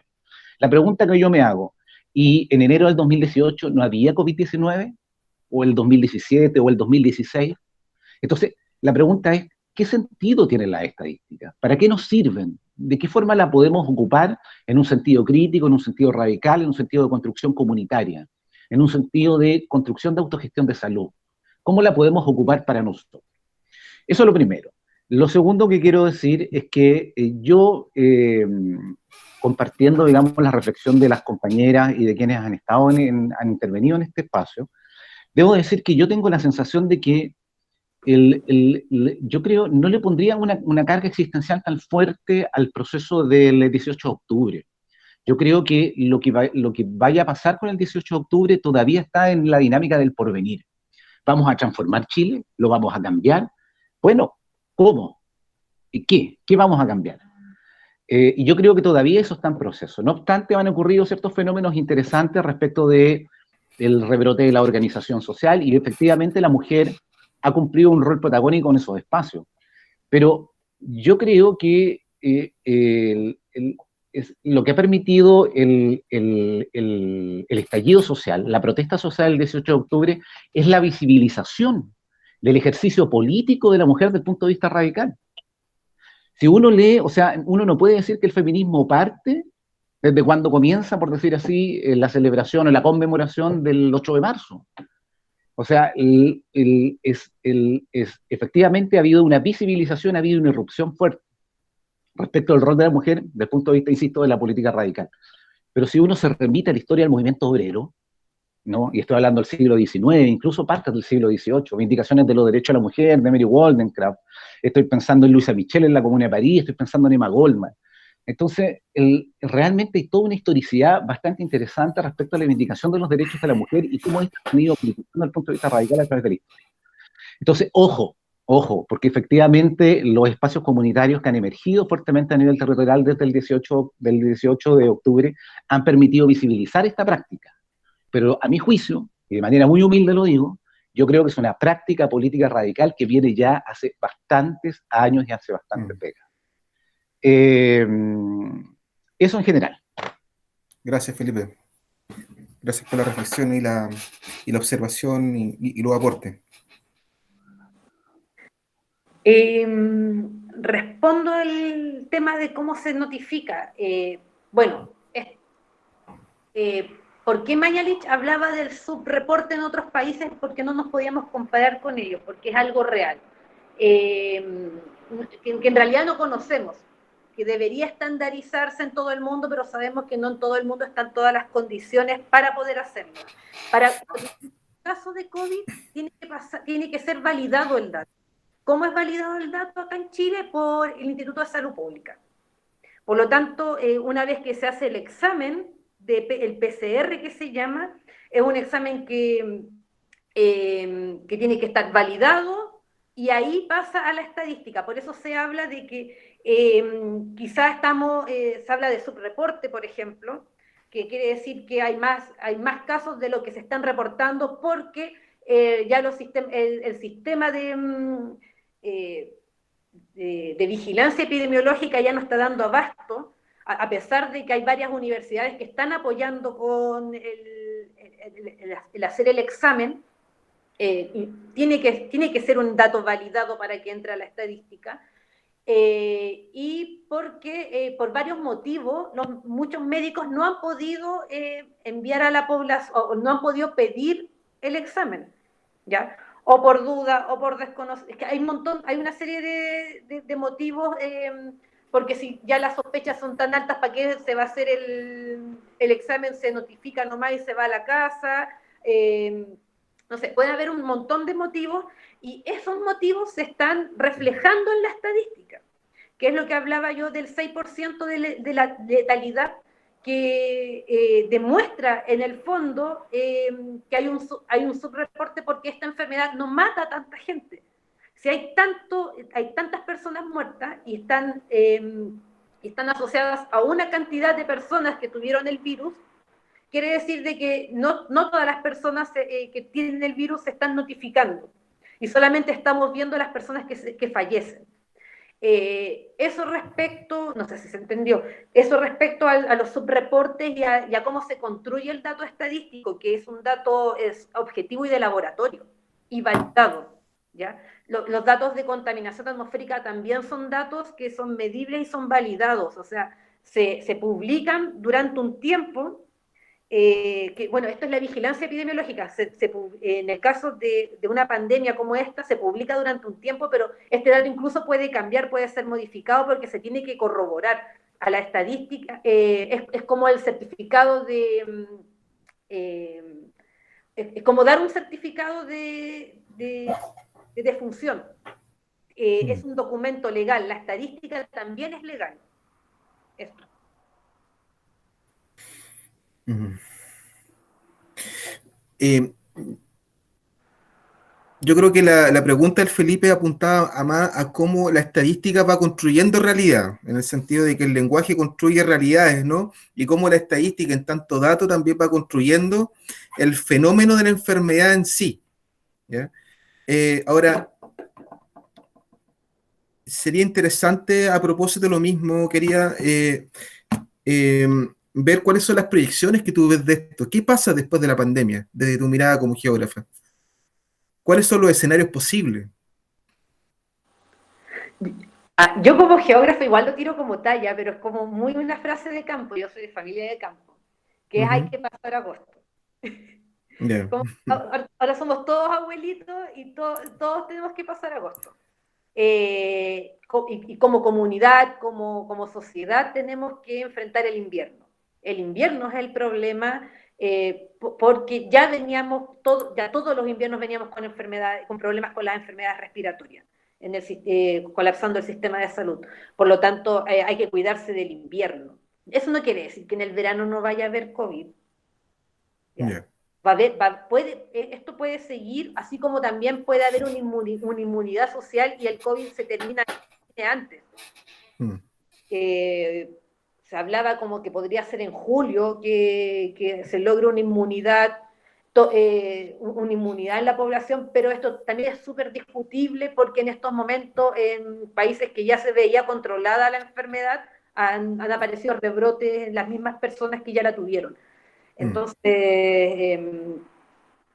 La pregunta que yo me hago, ¿y en enero del 2018 no había COVID-19? ¿O el 2017 o el 2016? Entonces, la pregunta es, ¿qué sentido tienen las estadísticas? ¿Para qué nos sirven? ¿De qué forma la podemos ocupar en un sentido crítico, en un sentido radical, en un sentido de construcción comunitaria, en un sentido de construcción de autogestión de salud? ¿Cómo la podemos ocupar para nosotros? Eso es lo primero. Lo segundo que quiero decir es que compartiendo, digamos, la reflexión de las compañeras y de quienes han han intervenido en este espacio, debo decir que yo tengo la sensación de que yo creo, no le pondría una carga existencial tan fuerte al proceso del 18 de octubre. Yo creo que lo que vaya a pasar con el 18 de octubre todavía está en la dinámica del porvenir. ¿Vamos a transformar Chile? ¿Lo vamos a cambiar? Bueno, ¿cómo? ¿Y qué? ¿Qué vamos a cambiar? Y yo creo que todavía eso está en proceso. No obstante, han ocurrido ciertos fenómenos interesantes respecto del rebrote de la organización social y efectivamente la mujer ha cumplido un rol protagónico en esos espacios. Pero yo creo que lo que ha permitido el estallido social, la protesta social del 18 de octubre, es la visibilización del ejercicio político de la mujer desde el punto de vista radical. Si uno lee, o sea, uno no puede decir que el feminismo parte desde cuando comienza, por decir así, la celebración o la conmemoración del 8 de marzo. O sea, efectivamente ha habido una visibilización, ha habido una irrupción fuerte respecto al rol de la mujer desde el punto de vista, insisto, de la política radical. Pero si uno se remite a la historia del movimiento obrero, ¿no? Y estoy hablando del siglo XIX, incluso partes del siglo XVIII, Vindicaciones de los Derechos de la Mujer, de Mary Wollstonecraft, estoy pensando en Luisa Michel en la Comuna de París, estoy pensando en Emma Goldman. Entonces, realmente hay toda una historicidad bastante interesante respecto a la reivindicación de los derechos de la mujer y cómo esto ha tenido aplicación desde el punto de vista radical a través de la historia. Entonces, ojo, porque efectivamente los espacios comunitarios que han emergido fuertemente a nivel territorial desde el 18 de octubre han permitido visibilizar esta práctica. Pero a mi juicio, y de manera muy humilde lo digo, Yo creo que es una práctica política radical que viene ya hace bastantes años y hace bastantes décadas. Eso en general. Gracias, Felipe. Gracias por la reflexión y la observación y los aportes. Respondo el tema de cómo se notifica. Bueno, ¿por qué Mañalich hablaba del subreporte en otros países? Porque no nos podíamos comparar con ellos, porque es algo real, que en realidad no conocemos, que debería estandarizarse en todo el mundo, pero sabemos que no en todo el mundo están todas las condiciones para poder hacerlo. Para el caso de COVID tiene que ser validado el dato. ¿Cómo es validado el dato acá en Chile? Por el Instituto de Salud Pública. Por lo tanto, una vez que se hace el examen, el PCR que se llama, es un examen que tiene que estar validado y ahí pasa a la estadística. Por eso se habla de que quizás se habla de subreporte, por ejemplo, que quiere decir que hay más casos de lo que se están reportando porque ya el sistema de vigilancia epidemiológica ya no está dando abasto, a pesar de que hay varias universidades que están apoyando con el hacer el examen. Tiene que ser un dato validado para que entre a la estadística, y porque por varios motivos muchos médicos no han podido enviar a la población, o no han podido pedir el examen, ¿ya? O por duda, o por desconocimiento. Es que hay una serie de motivos, porque si ya las sospechas son tan altas, ¿para qué se va a hacer el examen? Se notifica nomás y se va a la casa. No sé, puede haber un montón de motivos, y esos motivos se están reflejando en la estadística, que es lo que hablaba yo del 6% de la letalidad, que demuestra en el fondo que hay un subreporte, porque esta enfermedad no mata a tanta gente. Si hay tantas personas muertas y están asociadas a una cantidad de personas que tuvieron el virus, quiere decir de que no todas las personas que tienen el virus se están notificando, y solamente estamos viendo las personas que fallecen. Eso respecto, no sé si se entendió, eso respecto a los subreportes y a cómo se construye el dato estadístico, que es un dato objetivo y de laboratorio, y validado, ¿ya? Los datos de contaminación atmosférica también son datos que son medibles y son validados, o sea, se publican durante un tiempo. Bueno, esto es la vigilancia epidemiológica. En el caso de una pandemia como esta, se publica durante un tiempo, pero este dato incluso puede cambiar, puede ser modificado, porque se tiene que corroborar a la estadística. Es como el certificado es como dar un certificado de defunción. Es un documento legal. La estadística también es legal. Esto. Yo creo que la pregunta del Felipe apuntaba más a cómo la estadística va construyendo realidad, en el sentido de que el lenguaje construye realidades, ¿no? Y cómo la estadística, en tanto dato, también va construyendo el fenómeno de la enfermedad en sí, ¿ya? Ahora, sería interesante, a propósito de lo mismo, quería ver cuáles son las proyecciones que tú ves de esto. ¿Qué pasa después de la pandemia, desde tu mirada como geógrafa? ¿Cuáles son los escenarios posibles? Yo como geógrafa igual lo tiro como talla, pero es como muy una frase de campo. Yo soy de familia de campo, que es hay que pasar agosto. Yeah. Ahora somos todos abuelitos y todos tenemos que pasar agosto. Y como comunidad, como sociedad, tenemos que enfrentar el invierno. El invierno es el problema, porque ya todos los inviernos veníamos con enfermedades, con problemas con las enfermedades respiratorias, colapsando el sistema de salud. Por lo tanto, hay que cuidarse del invierno. Eso no quiere decir que en el verano no vaya a haber COVID. Yeah. Esto puede seguir, así como también puede haber una inmunidad social y el COVID se termina antes. Se hablaba como que podría ser en julio que se logre una inmunidad una inmunidad en la población, pero esto también es súper discutible porque en estos momentos en países que ya se veía controlada la enfermedad han aparecido rebrotes en las mismas personas que ya la tuvieron. Entonces,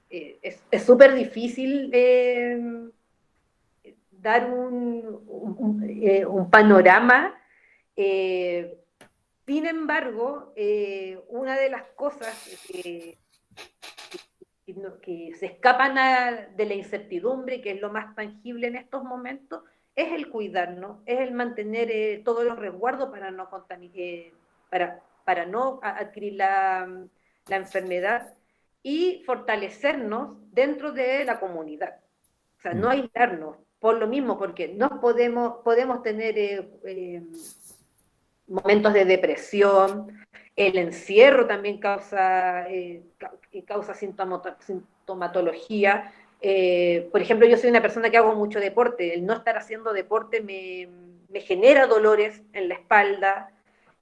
es súper difícil dar un panorama. Sin embargo, una de las cosas que se escapan de la incertidumbre, que es lo más tangible en estos momentos, es el cuidarnos, es el mantener todos los resguardos para no para no adquirir la enfermedad y fortalecernos dentro de la comunidad. O sea, no aislarnos, por lo mismo, porque no podemos tener momentos de depresión, el encierro también causa sintomatología. Por ejemplo, yo soy una persona que hago mucho deporte, el no estar haciendo deporte me genera dolores en la espalda.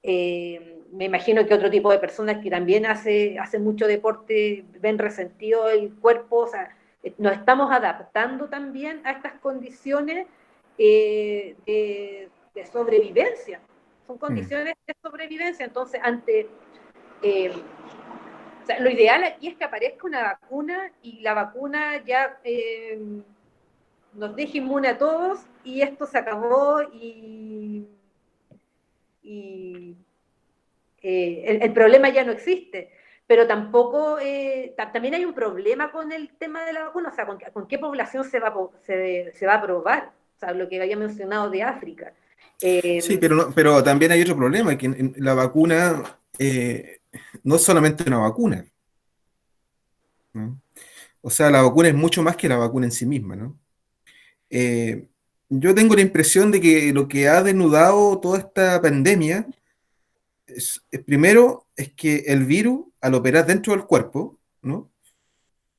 Me imagino que otro tipo de personas que también hacen mucho deporte ven resentido el cuerpo. O sea, nos estamos adaptando también a estas condiciones de sobrevivencia. Son condiciones de sobrevivencia. Entonces, o sea, lo ideal aquí es que aparezca una vacuna y la vacuna ya nos deje inmune a todos y esto se acabó el problema ya no existe. Pero tampoco, también hay un problema con el tema de la vacuna, o sea, con qué población se va a probar, o sea, lo que había mencionado de África. Sí, pero también hay otro problema, que la vacuna no es solamente una vacuna, ¿no? O sea, la vacuna es mucho más que la vacuna en sí misma, ¿no? Eh, yo tengo la impresión de que lo que ha denudado toda esta pandemia primero es que el virus, al operar dentro del cuerpo, ¿no?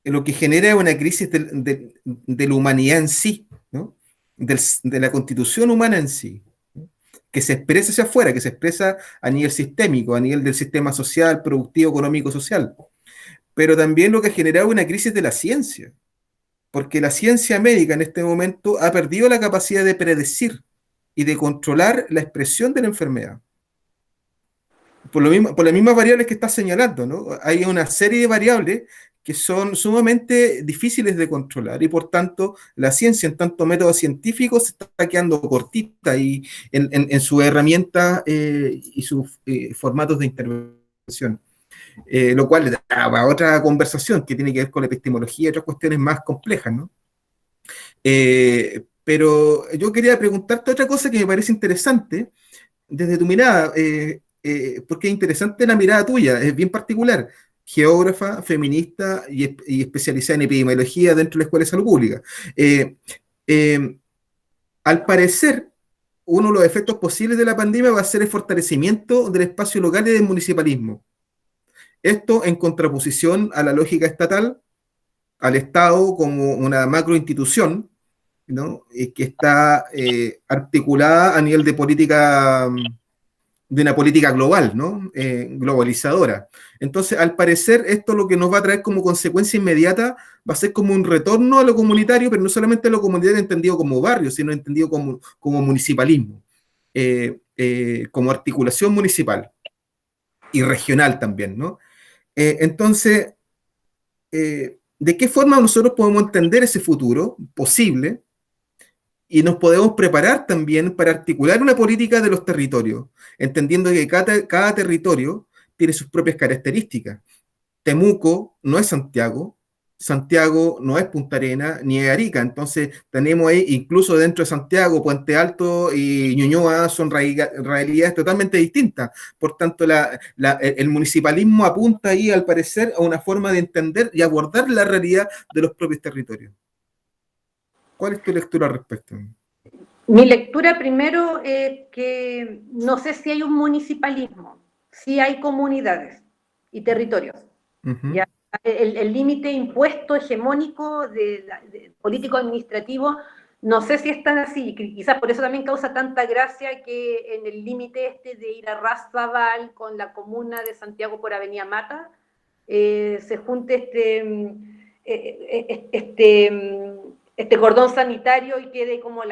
Lo que genera es una crisis de la humanidad en sí, ¿no? De la constitución humana en sí, ¿no? Que se expresa hacia afuera, que se expresa a nivel sistémico, a nivel del sistema social, productivo, económico, social. Pero también lo que ha generado una crisis de la ciencia, porque la ciencia médica en este momento ha perdido la capacidad de predecir y de controlar la expresión de la enfermedad. Por las mismas variables que estás señalando, ¿no? Hay una serie de variables que son sumamente difíciles de controlar y por tanto la ciencia en tanto método científico se está quedando cortita y en sus herramientas y sus formatos de intervención. Lo cual da a otra conversación que tiene que ver con la epistemología y otras cuestiones más complejas, ¿no? Pero yo quería preguntarte otra cosa que me parece interesante desde tu mirada, porque es interesante la mirada tuya, es bien particular, geógrafa, feminista y especializada en epidemiología dentro de la Escuela de Salud Pública. Eh, eh, Al parecer, uno de los efectos posibles de la pandemia va a ser el fortalecimiento del espacio local y del municipalismo. Esto en contraposición a la lógica estatal, al Estado como una macroinstitución, ¿no? Que está articulada a nivel de política, de una política global, ¿no? Globalizadora. Entonces, al parecer, esto lo que nos va a traer como consecuencia inmediata va a ser como un retorno a lo comunitario, pero no solamente a lo comunitario entendido como barrio, sino entendido como municipalismo, como articulación municipal y regional también, ¿no? Entonces, ¿de qué forma nosotros podemos entender ese futuro posible y nos podemos preparar también para articular una política de los territorios, entendiendo que cada territorio tiene sus propias características? Temuco no es Santiago, Santiago no es Punta Arenas, ni es Arica, entonces tenemos ahí, incluso dentro de Santiago, Puente Alto y Ñuñoa son realidades totalmente distintas. Por tanto, el municipalismo apunta ahí, al parecer, a una forma de entender y abordar la realidad de los propios territorios. ¿Cuál es tu lectura al respecto? Mi lectura primero es que no sé si hay un municipalismo, sí hay comunidades y territorios. ¿Ya? El límite impuesto hegemónico político-administrativo, no sé si es tan así, quizás por eso también causa tanta gracia que en el límite de ir a Ras Zabal con la comuna de Santiago por Avenida Mata, se junte este cordón sanitario y quede como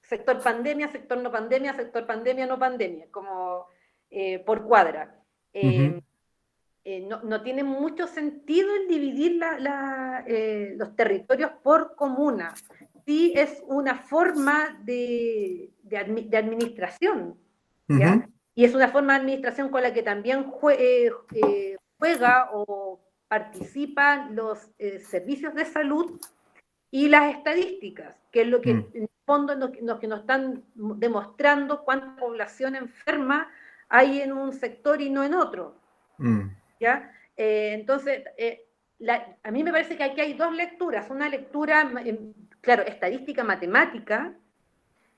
sector pandemia, sector no pandemia, sector pandemia, no pandemia, como por cuadra. No tiene mucho sentido el dividir los territorios por comuna. Sí es una forma de administración, ¿ya? Y es una forma de administración con la que también juega o participan los servicios de salud y las estadísticas, que es lo que en el fondo que nos están demostrando cuánta población enferma hay en un sector y no en otro. ¿Ya? Entonces, a mí me parece que aquí hay dos lecturas, una lectura, claro, estadística, matemática,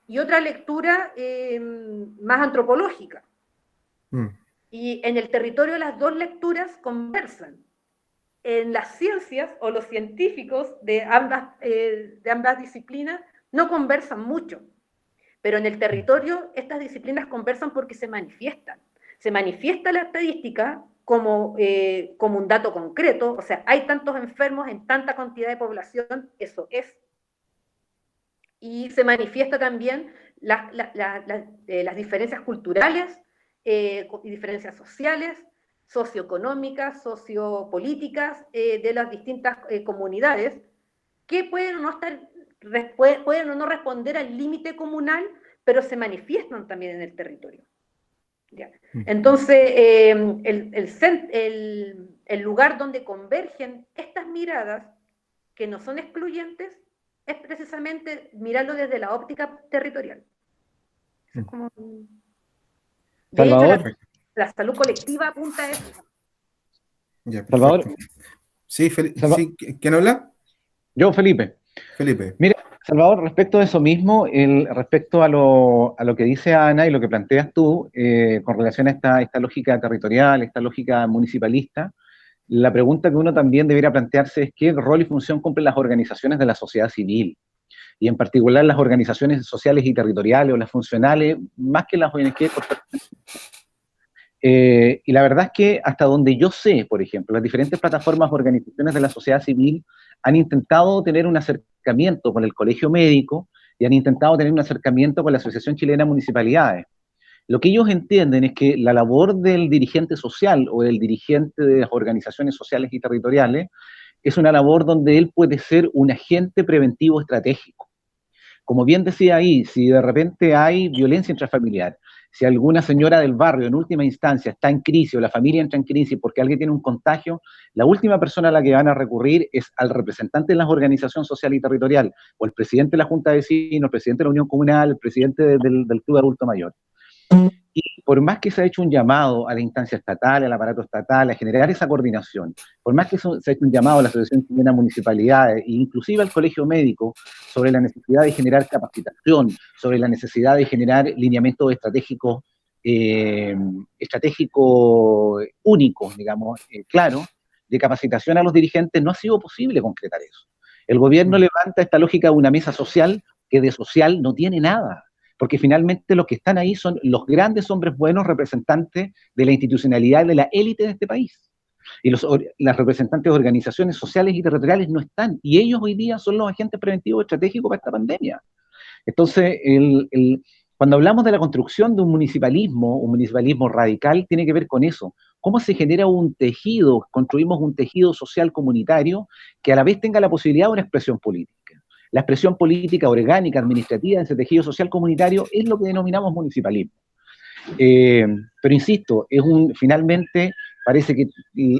y otra lectura más antropológica. Y en el territorio las dos lecturas conversan. En las ciencias o los científicos de ambas disciplinas no conversan mucho, pero en el territorio estas disciplinas conversan porque se manifiestan. Se manifiesta la estadística como un dato concreto, o sea, hay tantos enfermos en tanta cantidad de población, eso es. Y se manifiesta también las diferencias culturales y diferencias sociales, socioeconómicas, sociopolíticas de las distintas comunidades que pueden o no responder al límite comunal, pero se manifiestan también en el territorio. ¿Ya? Entonces, el lugar donde convergen estas miradas, que no son excluyentes, es precisamente mirarlo desde la óptica territorial. Es como... De hecho, la salud colectiva apunta a eso. Ya, Salvador. Sí, sí, ¿quién habla? Yo, Felipe. Felipe. Mira, Salvador, respecto a eso mismo, respecto a lo que dice Ana y lo que planteas tú, con relación a esta lógica territorial, esta lógica municipalista, la pregunta que uno también debería plantearse es qué rol y función cumplen las organizaciones de la sociedad civil, y en particular las organizaciones sociales y territoriales o las funcionales, más que las ONG. Y la verdad es que hasta donde yo sé, por ejemplo, las diferentes plataformas o organizaciones de la sociedad civil han intentado tener un acercamiento con el Colegio Médico y han intentado tener un acercamiento con la Asociación Chilena de Municipalidades. Lo que ellos entienden es que la labor del dirigente social o del dirigente de las organizaciones sociales y territoriales es una labor donde él puede ser un agente preventivo estratégico. Como bien decía ahí, si de repente hay violencia intrafamiliar, si alguna señora del barrio en última instancia está en crisis o la familia entra en crisis porque alguien tiene un contagio, la última persona a la que van a recurrir es al representante de la organización social y territorial, o el presidente de la Junta de Vecinos, el presidente de la Unión Comunal, el presidente del Club de Adulto Mayor. Y por más que se ha hecho un llamado a la instancia estatal, al aparato estatal, a generar esa coordinación, por más que se ha hecho un llamado a la Asociación Chilena de Municipalidades, e inclusive al Colegio Médico, sobre la necesidad de generar capacitación, sobre la necesidad de generar lineamientos estratégicos únicos, digamos, claro, de capacitación a los dirigentes, no ha sido posible concretar eso. El gobierno levanta esta lógica de una mesa social que de social no tiene nada, porque finalmente los que están ahí son los grandes hombres buenos representantes de la institucionalidad de la élite de este país. Y las representantes de organizaciones sociales y territoriales no están, y ellos hoy día son los agentes preventivos estratégicos para esta pandemia. Entonces, cuando hablamos de la construcción de un municipalismo radical, tiene que ver con eso. ¿Cómo se genera un tejido, construimos un tejido social comunitario que a la vez tenga la posibilidad de una expresión política? La expresión política orgánica, administrativa de ese tejido social comunitario es lo que denominamos municipalismo. Pero insisto, finalmente parece que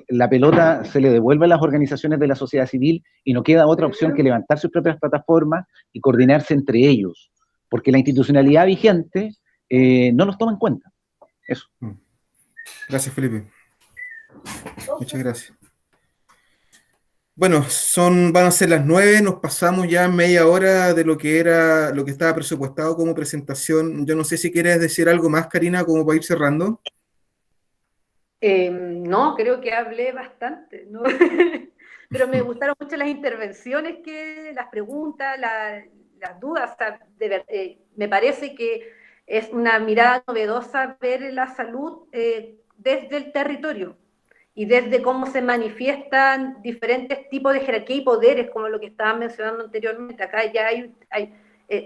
la pelota se le devuelve a las organizaciones de la sociedad civil y no queda otra opción que levantar sus propias plataformas y coordinarse entre ellos, porque la institucionalidad vigente no los toma en cuenta. Eso. Gracias, Felipe. Muchas gracias. Bueno, van a ser las 9, nos pasamos ya media hora de lo que estaba presupuestado como presentación. Yo no sé si quieres decir algo más, Karina, como para ir cerrando. No, creo que hablé bastante, ¿no? Pero me gustaron mucho las intervenciones, las preguntas, las dudas. O sea, me parece que es una mirada novedosa ver la salud desde el territorio, y desde cómo se manifiestan diferentes tipos de jerarquía y poderes, como lo que estaban mencionando anteriormente. Acá ya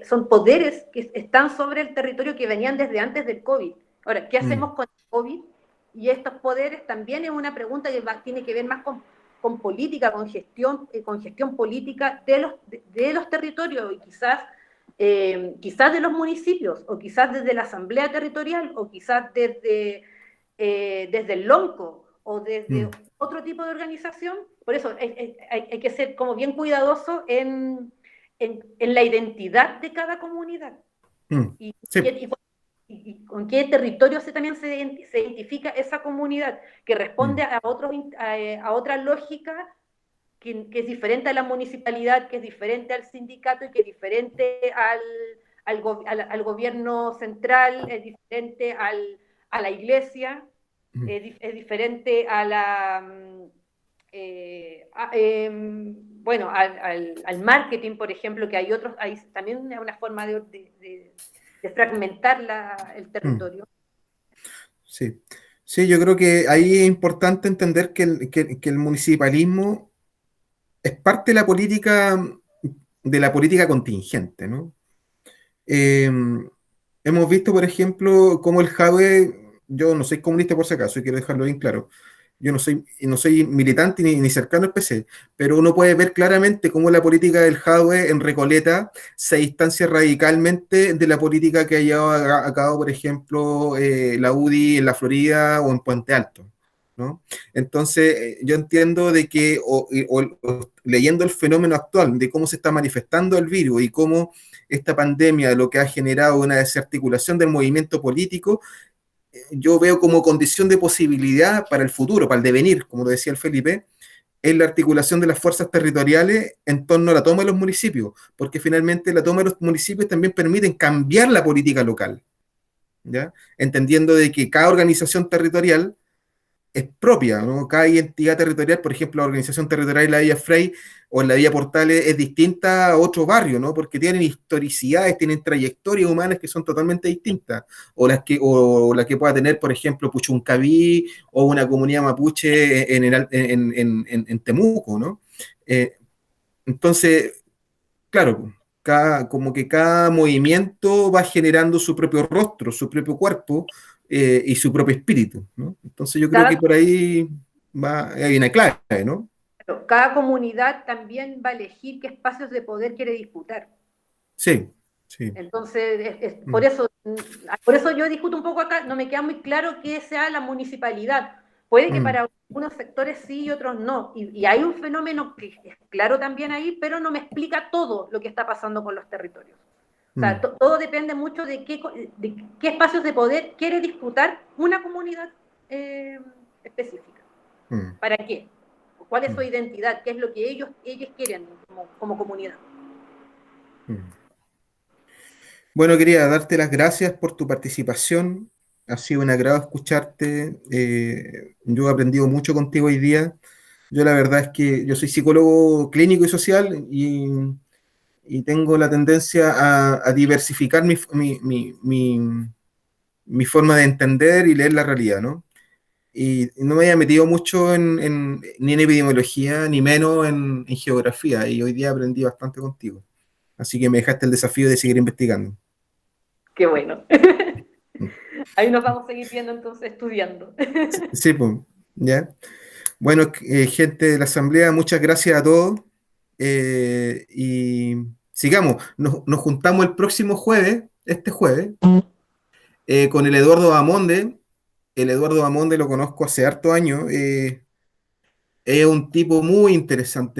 son poderes que están sobre el territorio que venían desde antes del COVID. Ahora, ¿qué hacemos con el COVID? Y estos poderes también es una pregunta que tiene que ver más con política, con gestión política de los territorios, y quizás de los municipios, o quizás desde la asamblea territorial, o quizás desde el LONCO, o desde otro tipo de organización. Por eso hay que ser como bien cuidadoso en la identidad de cada comunidad. Y, Sí. y con qué territorio también se identifica esa comunidad, que responde a otra lógica que es diferente a la municipalidad, que es diferente al sindicato y que es diferente al gobierno central, es diferente a la iglesia, es diferente a al marketing, por ejemplo, que hay también una forma de fragmentar el territorio. Sí. Sí, yo creo que ahí es importante entender que el municipalismo es parte de la política contingente, ¿no? Hemos visto, por ejemplo, cómo el JADE, yo no soy comunista por si acaso, y quiero dejarlo bien claro, yo no soy militante ni cercano al PC, pero uno puede ver claramente cómo la política del JADE en Recoleta se distancia radicalmente de la política que ha llevado a cabo, por ejemplo, la UDI en la Florida o en Puente Alto, ¿no? Entonces, yo entiendo de que, leyendo el fenómeno actual, de cómo se está manifestando el virus y cómo esta pandemia lo que ha generado una desarticulación del movimiento político, yo veo como condición de posibilidad para el futuro, para el devenir, como lo decía el Felipe, es la articulación de las fuerzas territoriales en torno a la toma de los municipios, porque finalmente la toma de los municipios también permiten cambiar la política local, ¿ya? Entendiendo de que cada organización territorial es propia, ¿no? Cada identidad territorial, por ejemplo, la organización territorial en la Villa Frey o en la Villa Portales es distinta a otro barrio, ¿no? Porque tienen historicidades, tienen trayectorias humanas que son totalmente distintas, o la que pueda tener, por ejemplo, Puchuncaví o una comunidad mapuche en Temuco, ¿no? Entonces, claro, como que cada movimiento va generando su propio rostro, su propio cuerpo, y su propio espíritu, ¿no? Entonces yo creo que por ahí hay una clave, ¿no? Cada comunidad también va a elegir qué espacios de poder quiere disputar. Sí, sí. Entonces, por eso yo discuto un poco acá, no me queda muy claro qué sea la municipalidad. Puede que para algunos sectores sí y otros no. Y hay un fenómeno que es claro también ahí, pero no me explica todo lo que está pasando con los territorios. O sea, todo depende mucho de qué espacios de poder quiere disputar una comunidad específica. ¿Para qué? ¿Cuál es su identidad? ¿Qué es lo que ellos quieren como comunidad? Bueno, quería darte las gracias por tu participación. Ha sido un agrado escucharte. Yo he aprendido mucho contigo hoy día. Yo la verdad es que yo soy psicólogo clínico y social y tengo la tendencia a diversificar mi forma de entender y leer la realidad, ¿no? Y no me había metido mucho ni en epidemiología, ni menos en geografía, y hoy día aprendí bastante contigo. Así que me dejaste el desafío de seguir investigando. Qué bueno. Ahí nos vamos a seguir viendo entonces, estudiando. Sí, pues, ya. Bueno, gente de la Asamblea, muchas gracias a todos. Y sigamos, nos juntamos el próximo jueves, este jueves, con el Eduardo Bamonde. El Eduardo Bamonde lo conozco hace harto años. Es un tipo muy interesante,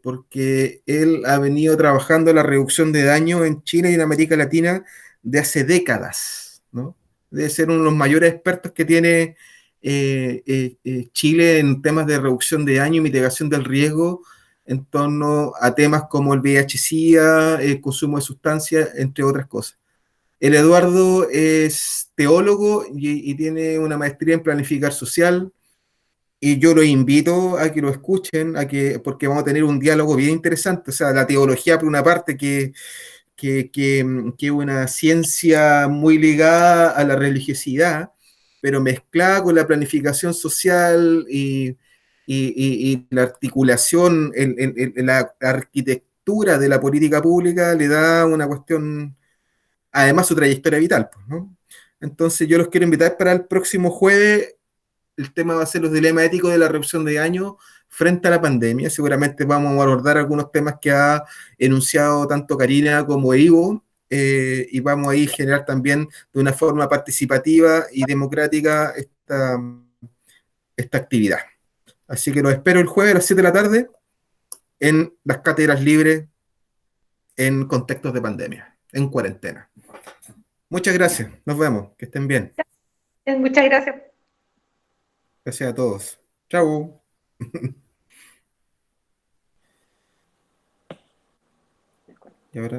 porque él ha venido trabajando en la reducción de daño en Chile y en América Latina de hace décadas, ¿no? Debe ser uno de los mayores expertos que tiene Chile en temas de reducción de daño y mitigación del riesgo en torno a temas como el VIH-Sida, el consumo de sustancias, entre otras cosas. El Eduardo es teólogo y tiene una maestría en planificar social, y yo los invito a que lo escuchen, porque vamos a tener un diálogo bien interesante. O sea, la teología, por una parte, que es una ciencia muy ligada a la religiosidad, pero mezclada con la planificación social y la articulación, la arquitectura de la política pública le da una cuestión, además su trayectoria vital, pues, ¿no? Entonces yo los quiero invitar para el próximo jueves. El tema va a ser los dilemas éticos de la reducción de daño frente a la pandemia. Seguramente vamos a abordar algunos temas que ha enunciado tanto Karina como Ivo, y vamos a ir generar también de una forma participativa y democrática esta actividad. Así que los espero el jueves a las 7 de la tarde en las cátedras libres en contextos de pandemia, en cuarentena. Muchas gracias, nos vemos, que estén bien. Muchas gracias. Gracias a todos. Chao.